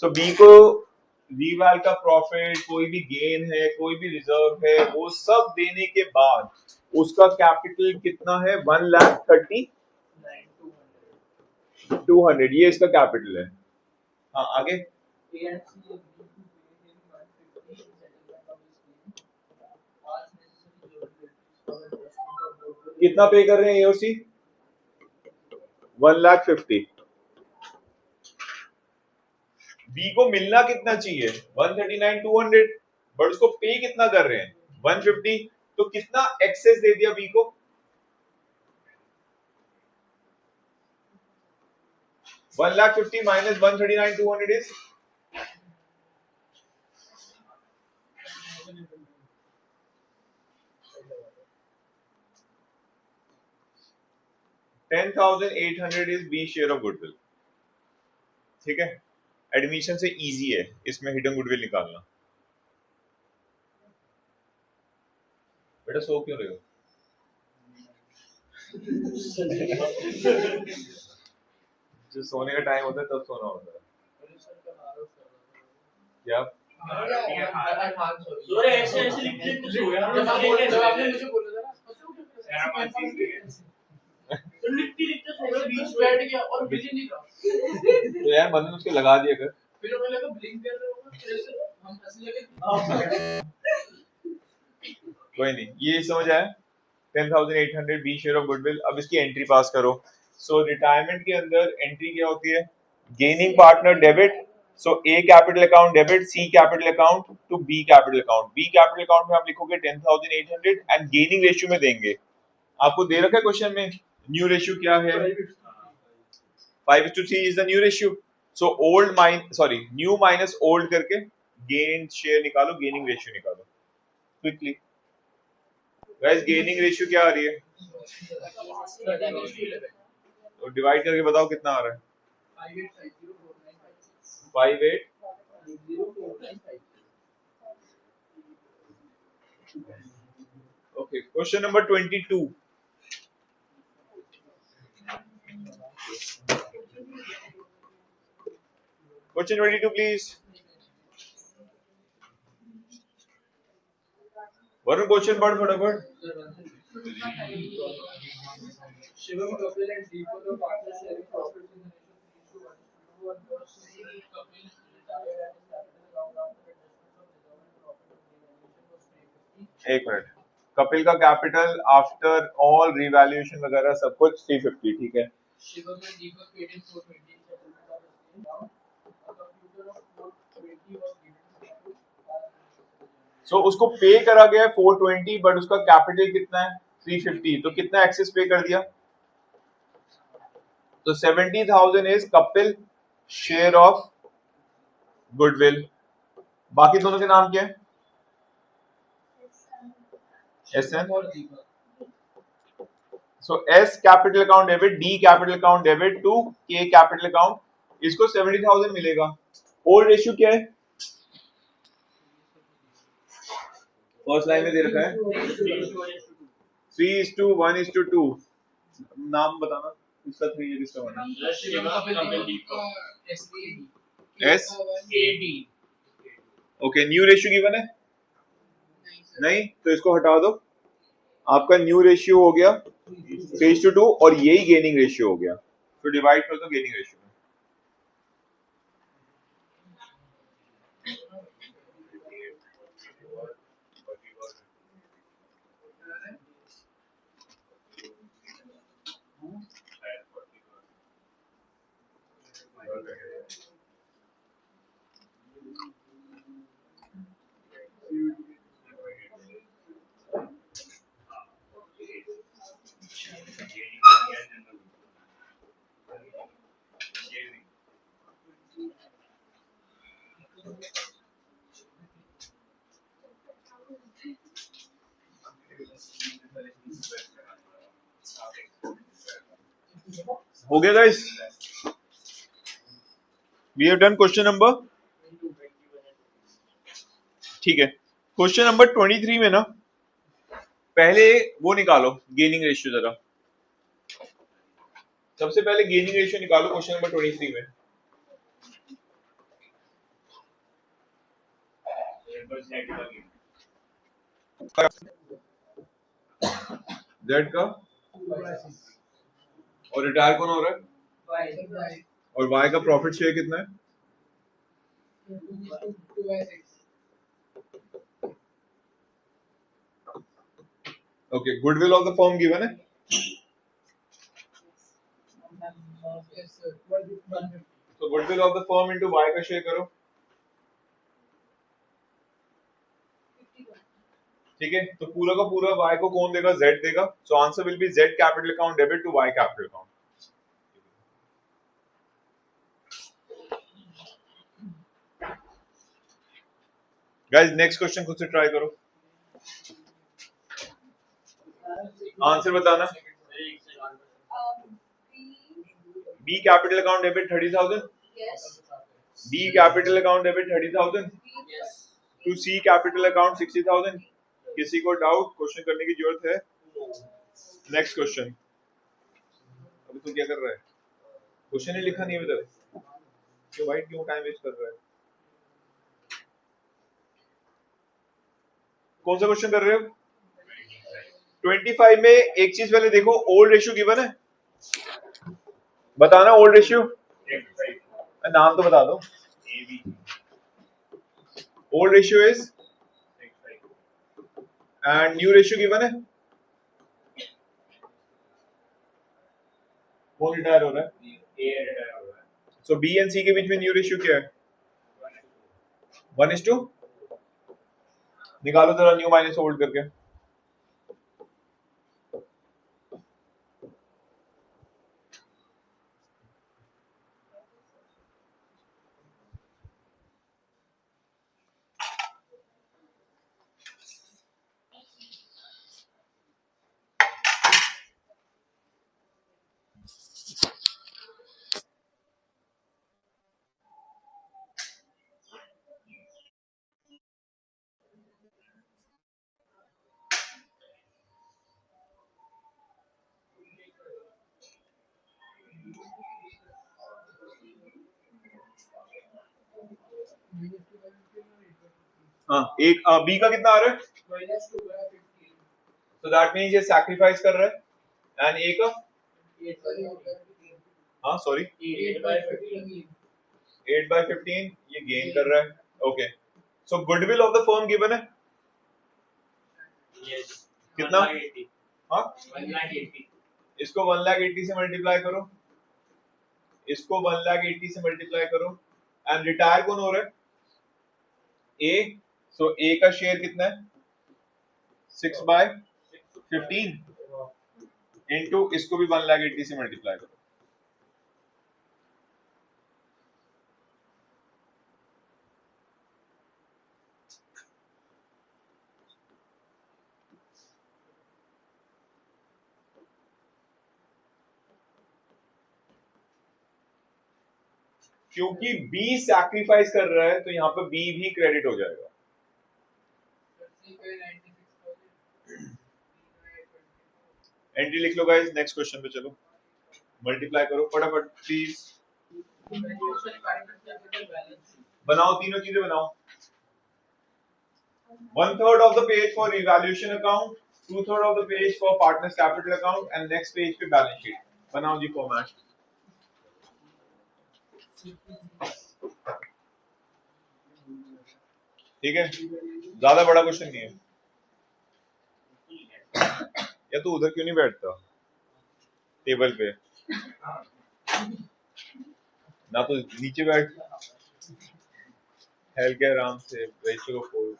सो बी को रीवैल का प्रॉफिट, कोई भी गेन है, कोई भी रिजर्व है, वो सब देने के बाद उसका कैपिटल कितना है? 1,30,200. ये इसका कैपिटल है. हाँ आगे. A and C agree to pay him 150 in settlement of his claim. All necessary liabilities for adjustment of goodwill. कितना पे कर रहे हैं ए और सी? 1,50,000. बी को मिलना कितना चाहिए? 139,200. बट उसको पे कितना कर रहे हैं? 150. तो कितना एक्सेस दे दिया बी को? 1,50,000 minus 139,200 is 10,800 is B share of goodwill. ठीक है. एडमिशन से इजी है इसमें हिडन गुडविल निकालना. बेटा सो क्यों रहे हो? जो सोने का टाइम होता है तब सोना होता है. क्या? सो ऐसे लिखते कुछ हो गया. आपने मुझे बोला था ना तो लिखते सो गया, बीच बैठ गया और बिजी नहीं था. तो यार बंदे उसके लगा दिया कर. फिर हमें लगा ब्लिंक कर रहे होगा, फिर से हम ऐसे लगे. कोई नहीं, ये समझ आया. 10,800 बी शेयर ऑफ गुडविल. अब इसकी एंट्री पास करो. सो रिटायरमेंट के अंदर एंट्री क्या होती है? Gaining partner debit. So A capital account debit, C capital account to B capital account. B capital account में आप लिखोगे 10,800 एंड गेनिंग रेशियो में देंगे. आपको दे रखा है क्वेश्चन में. न्यू रेशियो क्या है? 5:3 is the new ratio. So old new minus old करके गेन शेयर निकालो, गेनिंग रेशियो निकालो क्विकली. गाइस गेनिंग रेशियो क्या आ रही है? तो डिवाइड करके बताओ कितना आ रहा है? 58. Okay. Question number 22. Question 22 please. Varun question पढ़ फटाफट. Shivam, Kapil and Deepak are partners sharing profits in the ratio 3:1. Kapil retired at his capital account after adjustment of reserve and profit of revaluation was 350. एक मिनट. कपिल का कैपिटल आफ्टर ऑल रिवैल्यूएशन वगैरह सब कुछ 350. ठीक है. Shivam and Deepak paid in 420 in settlement of his claim. Now, a computer of 420 was given to Kapil. सो उसको पे करा गया है 420 बट उसका कैपिटल कितना है? 350. तो कितना एक्सेस पे कर दिया? तो 70,000 is Kapil share of goodwill. बाकी दोनों के नाम क्या है? SN. So S capital account debit, D capital account debit to K capital account. इसको 70,000 मिलेगा. ओल्ड रेशियो क्या है? फर्स्ट लाइन में दे रखा है 3:1:2. नाम बताना इसका 3 है, किसका 1 है? Shivam, Kapil, Deepak. SAD. Okay. New ratio given है? नहीं, तो इसको हटा दो. आपका न्यू रेशियो हो गया 3:2 और यही गेनिंग रेशियो हो गया, तो डिवाइड कर दो गेनिंग रेशियो में। हो गया guys, we have done question number, ठीक है। क्वेश्चन नंबर 23 में ना पहले वो निकालो गेनिंग रेशियो जरा, सबसे पहले गेनिंग रेशियो निकालो क्वेश्चन नंबर 23 में। जेड का और रिटायर कौन हो रहा है, और वाई का प्रॉफिट शेयर कितना है? Okay, goodwill of the firm given है, तो goodwill of the firm into Y का शेयर करो, ठीक है। तो पूरा का पूरा वाई को कौन देगा? जेड देगा, so answer will be Z capital account debit to Y capital account. Guys next question खुद से ट्राई करो, आंसर बताना। B capital account debit 30,000, B capital account debit 30,000 to C capital account 60,000। किसी को डाउट क्वेश्चन करने की जरूरत है? Next question. अभी तू क्या कर रहा है? क्वेश्चन ही लिखा नहीं है इधर, क्यों भाई, क्यों टाइम वेस्ट कर रहा है? कौन सा क्वेश्चन कर रहे हो? 25 में एक चीज पहले देखो, ओल्ड रेशियो गिवन है, बताना ओल्ड रेशियो, नाम तो बता दो। Old ratio is and new ratio given है, कौन रिटायर हो रहा है? सो बी एंड सी के बीच में न्यू रेशियो क्या है? 1:2। निकालो जरा न्यू माइनस ओल्ड करके। हाँ, एक बी का कितना आ रहा है? सो दैट मींस ये सैक्रिफाइस कर रहा है, एंड ए का, हाँ सॉरी 8/15 ये गेन कर रहा है। Okay, so goodwill of the firm given है कितना? हाँ, 1,80,000। इसको 1,80,000 से मल्टीप्लाई करो, इसको 1,80,000 से मल्टीप्लाई करो, एंड रिटायर कौन हो रहा है? ए, सो ए का शेयर कितना है? 6/15 इनटू इसको भी 1,80,000 से मल्टीप्लाई करो। क्योंकि बी सैक्रिफाइस कर रहा है तो यहाँ पर बी भी क्रेडिट हो जाएगा। एंट्री लिख लो गाइस, नेक्स्ट क्वेश्चन पे चलो, मल्टीप्लाई करो फटाफट प्लीज, बनाओ तीनों चीजें बनाओ। 1/3 of the page for revaluation account 2/3 of the page for partners capital account and next page पे balance sheet. बनाओ जी format. ठीक है, ज्यादा बड़ा क्वेश्चन नहीं है. या तू उधर क्यों नहीं बैठता टेबल पे, ना तो नीचे बैठ, हेल के आराम से रेशियो को फोल्ड.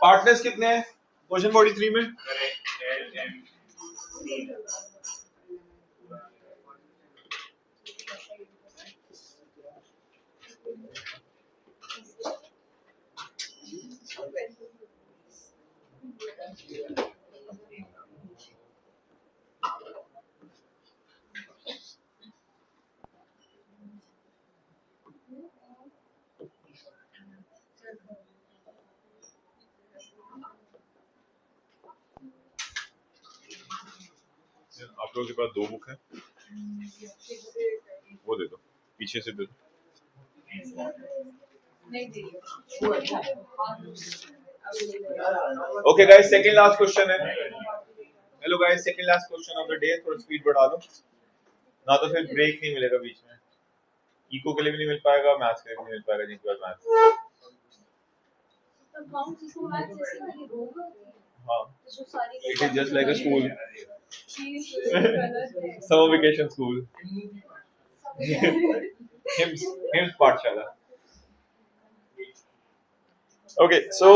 पार्टनर्स कितने हैं क्वेश्चन 43 में? आप लोगों के पास 2 बुक है, वो दे दो, पीछे से दे दो. Okay guys, second last question है. Hello guys, second last question of the day. थोड़ा स्पीड बढ़ा दो, ना तो फिर ब्रेक नहीं मिलेगा बीच में. इको के लिए भी नहीं मिल पाएगा, मैथ्स के लिए भी नहीं मिल पाएगा, जिनके पास मैथ्स. हाँ, it is just like a school, summer vacation school. Hymns पाठशाला. ओके सो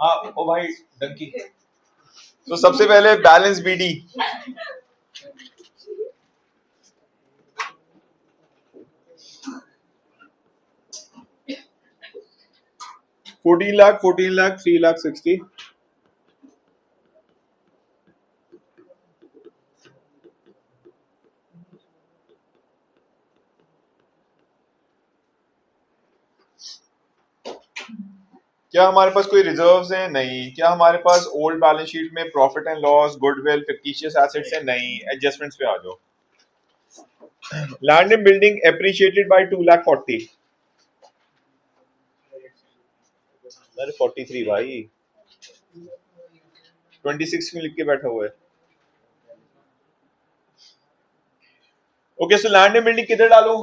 हाँ, ओ भाई डंकी. तो सबसे पहले बैलेंस बीडी. $14 lakh, 3,60,000. क्या हमारे पास कोई रिजर्व्स हैं? नहीं. क्या हमारे पास ओल्ड बैलेंस शीट में profit and loss, goodwill, fictitious assets हैं? नहीं. एडजस्टमेंट्स पे आ जाओ. Land and building appreciated by 2,40,000. अरे 43 भाई, 26 क्यों लिख के बैठा हुआ है? Okay so land and building किधर डालो?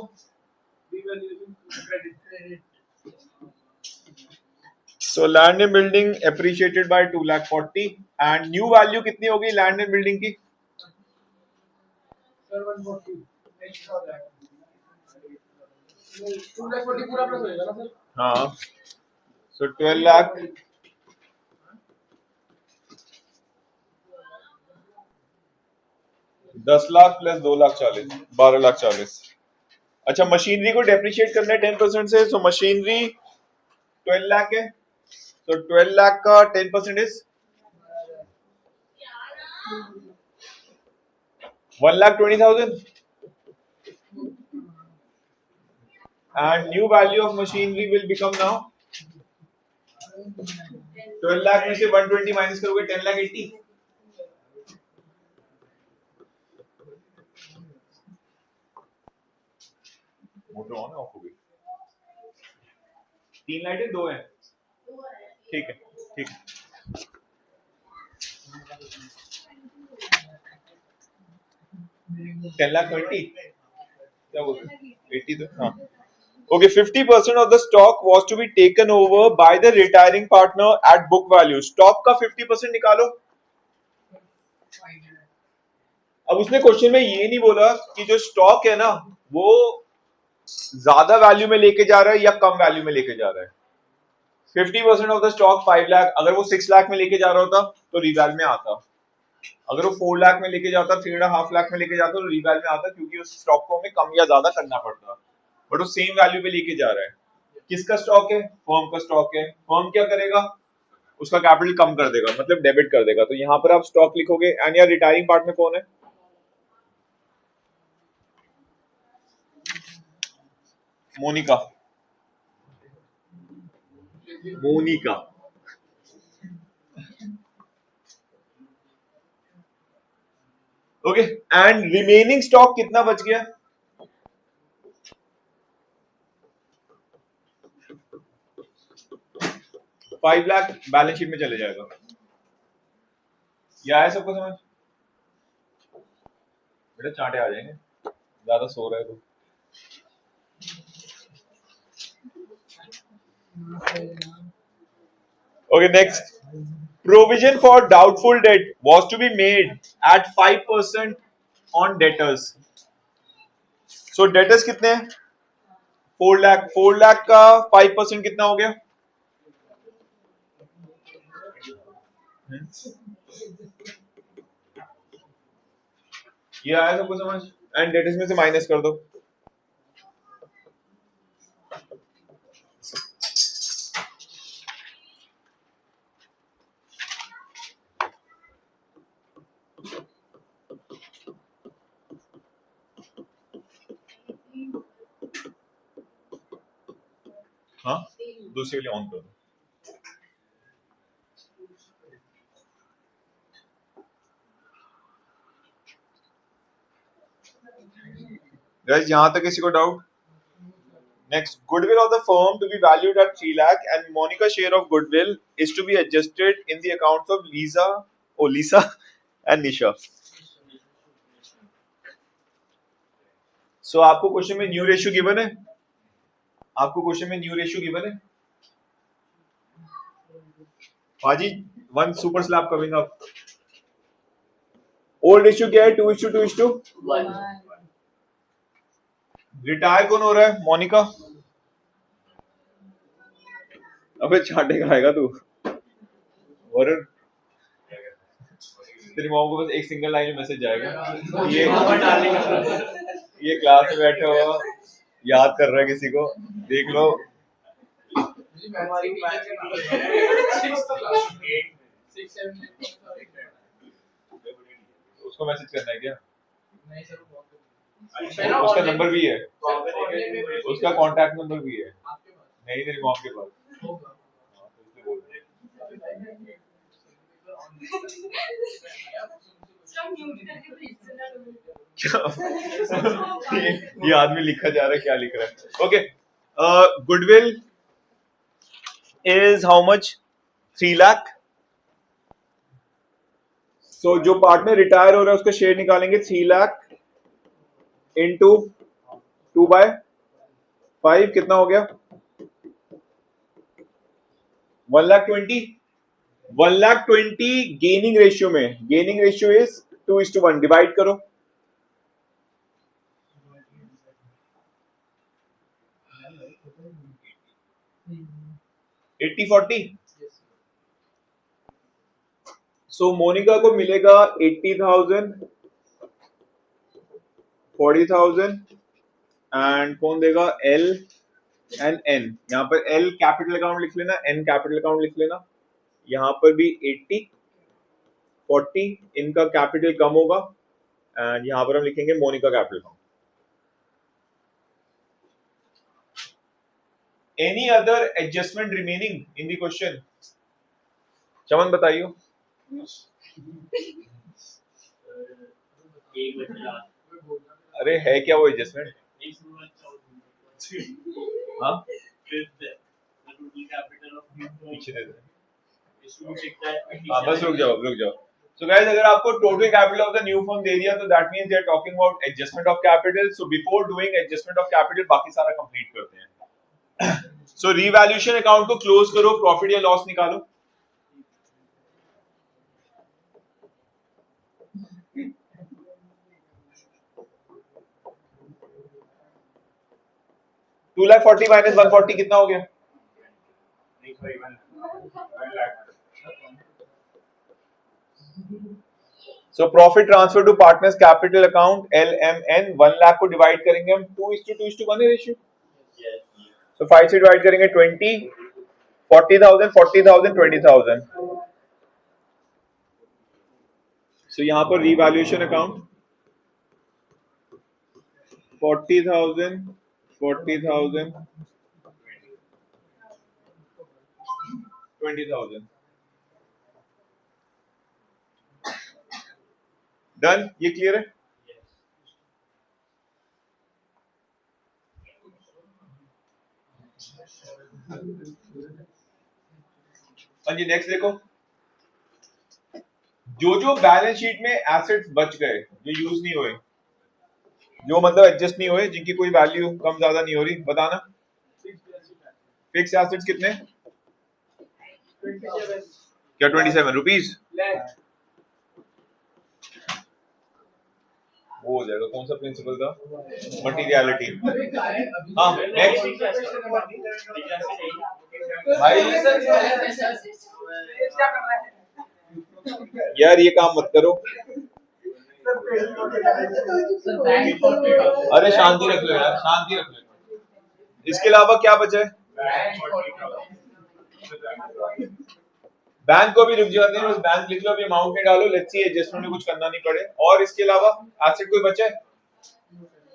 So land and building appreciated by 2,40,000 and new value कितनी होगी land and building की? 140. 240 पूरा प्लस होएगा ना सर? हाँ. So 12 lakh. $10 प्लस 2,40,000, 12,40,000. अच्छा, मशीनरी को डेप्रिशिएट करना है 10% से. सो मशीनरी 12 लाख है. तो 12 लाख का 10% is 1,20,000. And new value of machinery will become now 12 lakh में से 120 माइनस करोगे 10,80,000. मोटर ऑन है, ऑफ हो गई? 3 लाइटें 2 हैं. ठीक है, ठीक है. $10,20,000 क्या बोल रहे? 80 तो हाँ. Okay, 50% of the stock was to be taken over by the retiring partner at book value. Stock का 50% निकालो. अब उसने क्वेश्चन में ये नहीं बोला कि जो स्टॉक है ना वो ज्यादा वैल्यू में लेके जा रहा है या कम वैल्यू में लेके जा रहा है. 50% ऑफ द स्टॉक 5 लाख, अगर वो 6 लाख में लेके जा रहा होता तो रिवैल्यू में आता. अगर वो 4 लाख में लेके जाता, 3.5 लाख में लेके जाता तो रिवैल्यू में आता, क्योंकि उस स्टॉक को हमें कम या ज्यादा करना पड़ता. बट वो सेम वैल्यू पे लेके जा रहा है. किसका स्टॉक है? फर्म का स्टॉक है. फर्म क्या करेगा? उसका कैपिटल कम कर देगा, मतलब डेबिट कर देगा. तो यहाँ पर आप स्टॉक लिखोगे. एंड यार रिटायरिंग पार्टनर कौन है? Monika. Monika okay, and remaining stock कितना बच गया? 5 लाख बैलेंस शीट में चले जाएगा। या है सबको समझ? बेटा चांटे आ जाएंगे, ज्यादा सो रहा है तो। Okay, next. Provision for doubtful debt was to be made at 5% on debtors. So debtors कितने हैं? 4 लाख। 4 लाख का 5% कितना हो गया? ये आया सबको समझ? एंड डेटर्स में से माइनस कर दो। हाँ, दूसरे के लिए ऑन कर दो। गाइस यहाँ तक किसी को doubt? Next, goodwill of the firm to be valued at 3 lakh and Monica's share of goodwill is to be adjusted in the accounts of Lisa and Nisha. So आपको क्वेश्चन में न्यू रेशियो गिवन है? आपको क्वेश्चन में न्यू रेशियो गिवन है? हाजी, one super slab coming up. Old ratio क्या है? 2:2:1। रिटायर कौन हो रहा है? मोनिका। अबे चाटे खाएगा तू। वरुण, तेरी मॉम को बस एक सिंगल लाइन में मैसेज जाएगा, ये क्लास में बैठे हो, याद कर रहा है किसी को, देख लो। उसको मैसेज करना है क्या? नहीं सर, उसका नंबर भी है, उसका कांटेक्ट नंबर भी है। आपके पास नहीं, तेरी मॉम के पास होगा। ये आदमी लिखा जा रहा है, क्या लिख रहा है? Okay, goodwill is how much? 3 lakh. So जो पार्टनर रिटायर हो रहा है उसका शेयर निकालेंगे 3 लाख इंटू 2/5, कितना हो गया? 1,20,000। 1,20,000 गेनिंग रेशियो में, गेनिंग रेशियो इज 2:1, डिवाइड करो। 80-40। सो मोनिका को मिलेगा 80,000, 40,000 एंड कौन देगा? L and N. यहाँ पर एल कैपिटल अकाउंट लिख लेना, एन कैपिटल अकाउंट लिख लेना। यहाँ पर भी 80-40, इनका कैपिटल कम होगा एंड यहाँ पर हम लिखेंगे Monica capital account. Any other adjustment remaining in the question? Chaman बताइयो। अरे है क्या वो एडजस्टमेंट? हाँ, पीछे दे दो। हाँ, बस रुक जाओ। So guys, अगर आपको total capital of the new firm दे दिया तो that means they are talking about adjustment of capital. So before doing adjustment of capital बाकी सारा कंप्लीट करते हैं। सो रीवैल्यूएशन अकाउंट को क्लोज करो, प्रॉफिट या लॉस निकालो। $240,000 माइनस 140 कितना हो गया? So profit transfer to partners capital account LMN 1 lakh को डिवाइड करेंगे हम 2:2:1 रेशियो। सो 5 से डिवाइड करेंगे 20, 40,000, 40,000, 20,000। सो यहाँ पर रीवैल्यूएशन अकाउंट 40,000, 40,000, 20,000। डन, ये क्लियर है? हाँ जी, नेक्स्ट देखो, जो बैलेंस शीट में एसेट्स बच गए, जो यूज नहीं हुए, जो मतलब एडजस्ट नहीं हुए, जिनकी कोई वैल्यू कम ज्यादा नहीं हो रही, बताना। फिक्स एसेट्स कितने? 27 क्या 27 रुपीज? lakh. वो हो जाएगा, कौन सा प्रिंसिपल था? मटीरियलिटी। हाँ नेक्स्ट भाई, यार ये काम मत करो, अरे शांति रख लो यार, शांति रख लो। इसके अलावा क्या बचा है? बैंक को भी रुक जाते हैं, बस बैंक लिख लो, अभी अमाउंट में डालो, लेट्स सी एडजस्टमेंट में कुछ करना नहीं पड़े। और इसके अलावा एसेट कोई बचा है?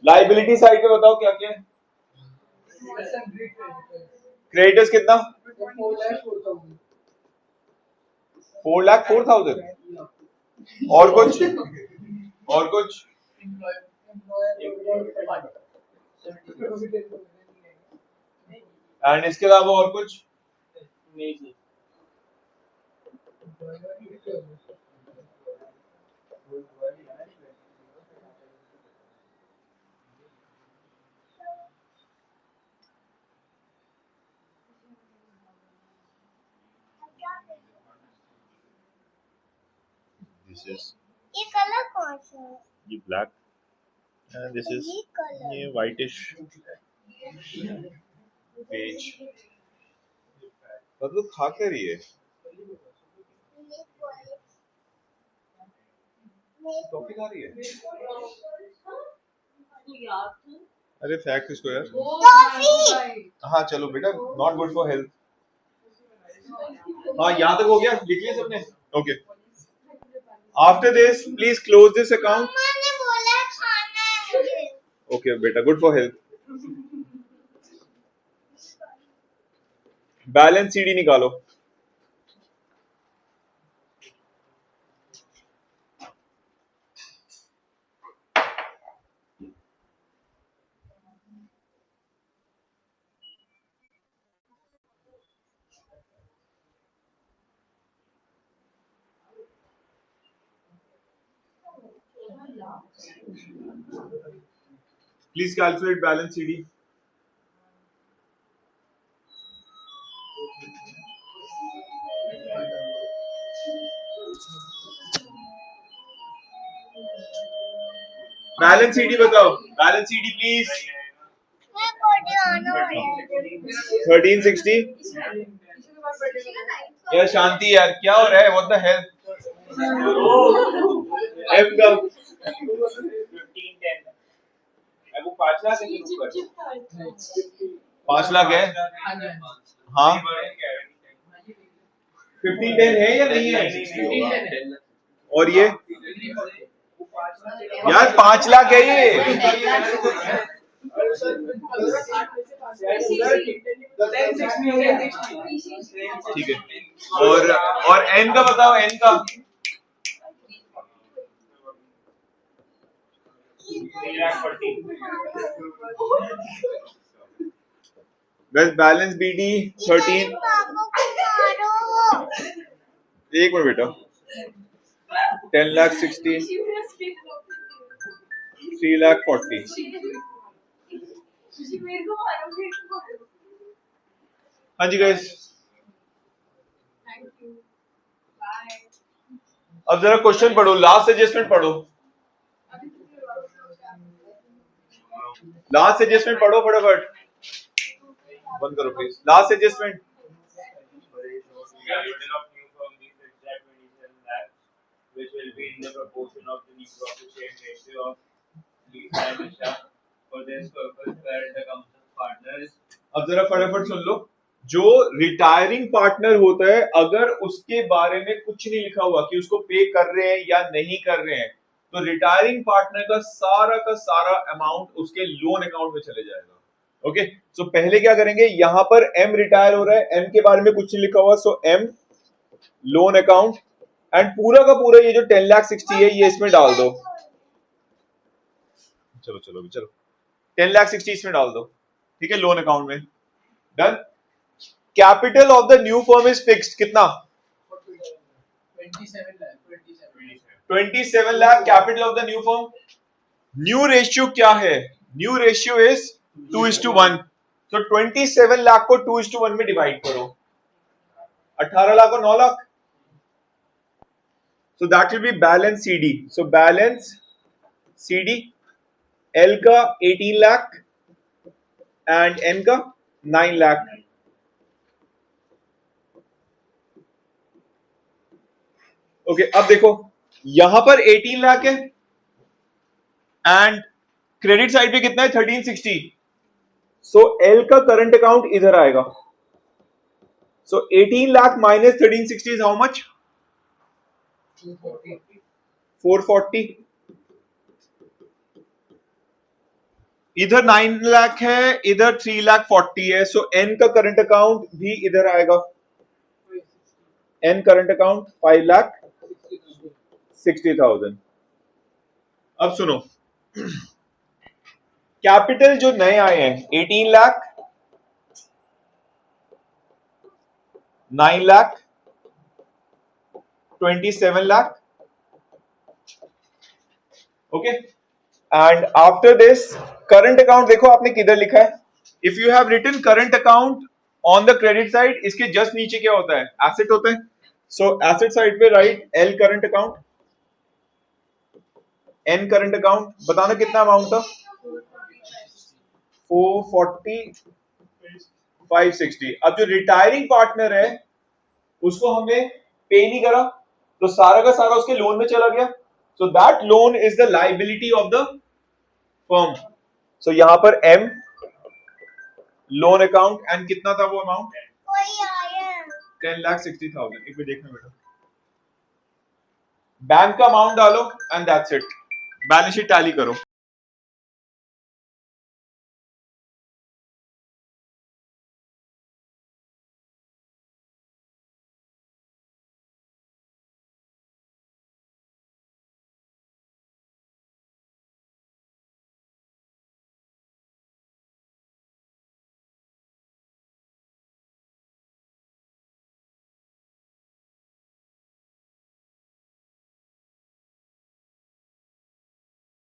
लायबिलिटी साइड पे बताओ क्या क्या है? क्रेडिटर्स कितना? 4,04,000। और कुछ? और कुछ? एंड इसके अलावा और कुछ? This is ये कलर कौन सा है? ये ब्लैक एंड दिस इज ये कलर ये व्हाइटिश बेज। मतलब खा क्या रही है? टॉफी खा रही है? अरे फैक्ट इसको यार। टॉफी। हाँ चलो बेटा, नॉट गुड फॉर हेल्थ। हाँ यहाँ तक हो गया, लिख लिया सबने? Okay, after this please close this account. मैंने बोला खाना है मुझे। ओके बेटा, good for health. Balance CD निकालो। Please calculate balance CD. Balance CD बताओ, balance CD please. मैं कोडी आना है। 1360. यार शांति यार, क्या हो रहा है? What the hell? M का 1510 अब वो 5 लाख है शुरू कर 5 लाख है। हाँ 1510 है या नहीं है? और ये यार 5 लाख है ये। ठीक है, और N का बताओ, N का 3,40,000 बस बैलेंस BD 13। पापा को मारो। एक मिनट बेटा, 10,60,000 3,40,000। हाँ जी गाइस, अब जरा क्वेश्चन पढ़ो, लास्ट एडजस्टमेंट पढ़ो, लास्ट एडजस्टमेंट पढ़ो फटाफट। बंद करो please, last adjustment. capital of new firm is exact 27 lakhs, which will be in the proportion of the new profit share ratio of Lisa and Nisha. For this purpose, parent accounts partners. अब जरा फटाफट सुन लो, जो रिटायरिंग पार्टनर होता है, अगर उसके बारे में कुछ नहीं लिखा हुआ कि उसको पे कर रहे हैं या नहीं कर रहे हैं, तो रिटायरिंग पार्टनर का सारा अमाउंट उसके लोन अकाउंट में चले जाएगा। ओके, सो पहले क्या करेंगे, यहां पर M रिटायर हो रहा है, M के बारे में कुछ नहीं लिखा हुआ, सो M लोन अकाउंट एंड पूरा का पूरा ये जो 10,60,000 है ये इसमें डाल दो। चलो चलो चलो 10,60,000 इसमें डाल दो, ठीक है, लोन अकाउंट में। Done. Capital of the new firm is fixed, कितना? 27 lakh capital of the new firm. New ratio क्या है? New ratio is 2:1। तो 27 लाख को 2:1 में डिवाइड करो, 18 लाख और 9 lakh. So that will be balance CD. So balance CD, L का 18 लाख and N का 9 लाख। ओके अब देखो यहां पर 18 लाख है एंड क्रेडिट साइड पे कितना है? 1360। सो L का करंट अकाउंट इधर आएगा। So 18 lakh minus 1360 is how much? 440। इधर 9 लाख है, इधर 3,40,000 है। सो N का करंट अकाउंट भी इधर आएगा। N current account 5,60,000। अब सुनो, कैपिटल जो नए आए हैं 18 lakh, 9 lakh, 27 lakh, okay. And after this current account देखो आपने किधर लिखा है? If you have written current account on the credit side, इसके जस्ट नीचे क्या होता है? एसेट होता है। सो एसेट साइड पे right L current account, N current account. बताना कितना अमाउंट था? 440, 560। अब जो रिटायरिंग पार्टनर है उसको हमने पे नहीं करा, तो सारा का सारा उसके लोन में चला गया। So that loan is the liability of the firm. So यहां पर M लोन अकाउंट एंड कितना था वो अमाउंट? कोई आया 10,60,000। एक बार देखना बेटा, बैंक का अमाउंट डालो and that's it. Balance sheet tally करो।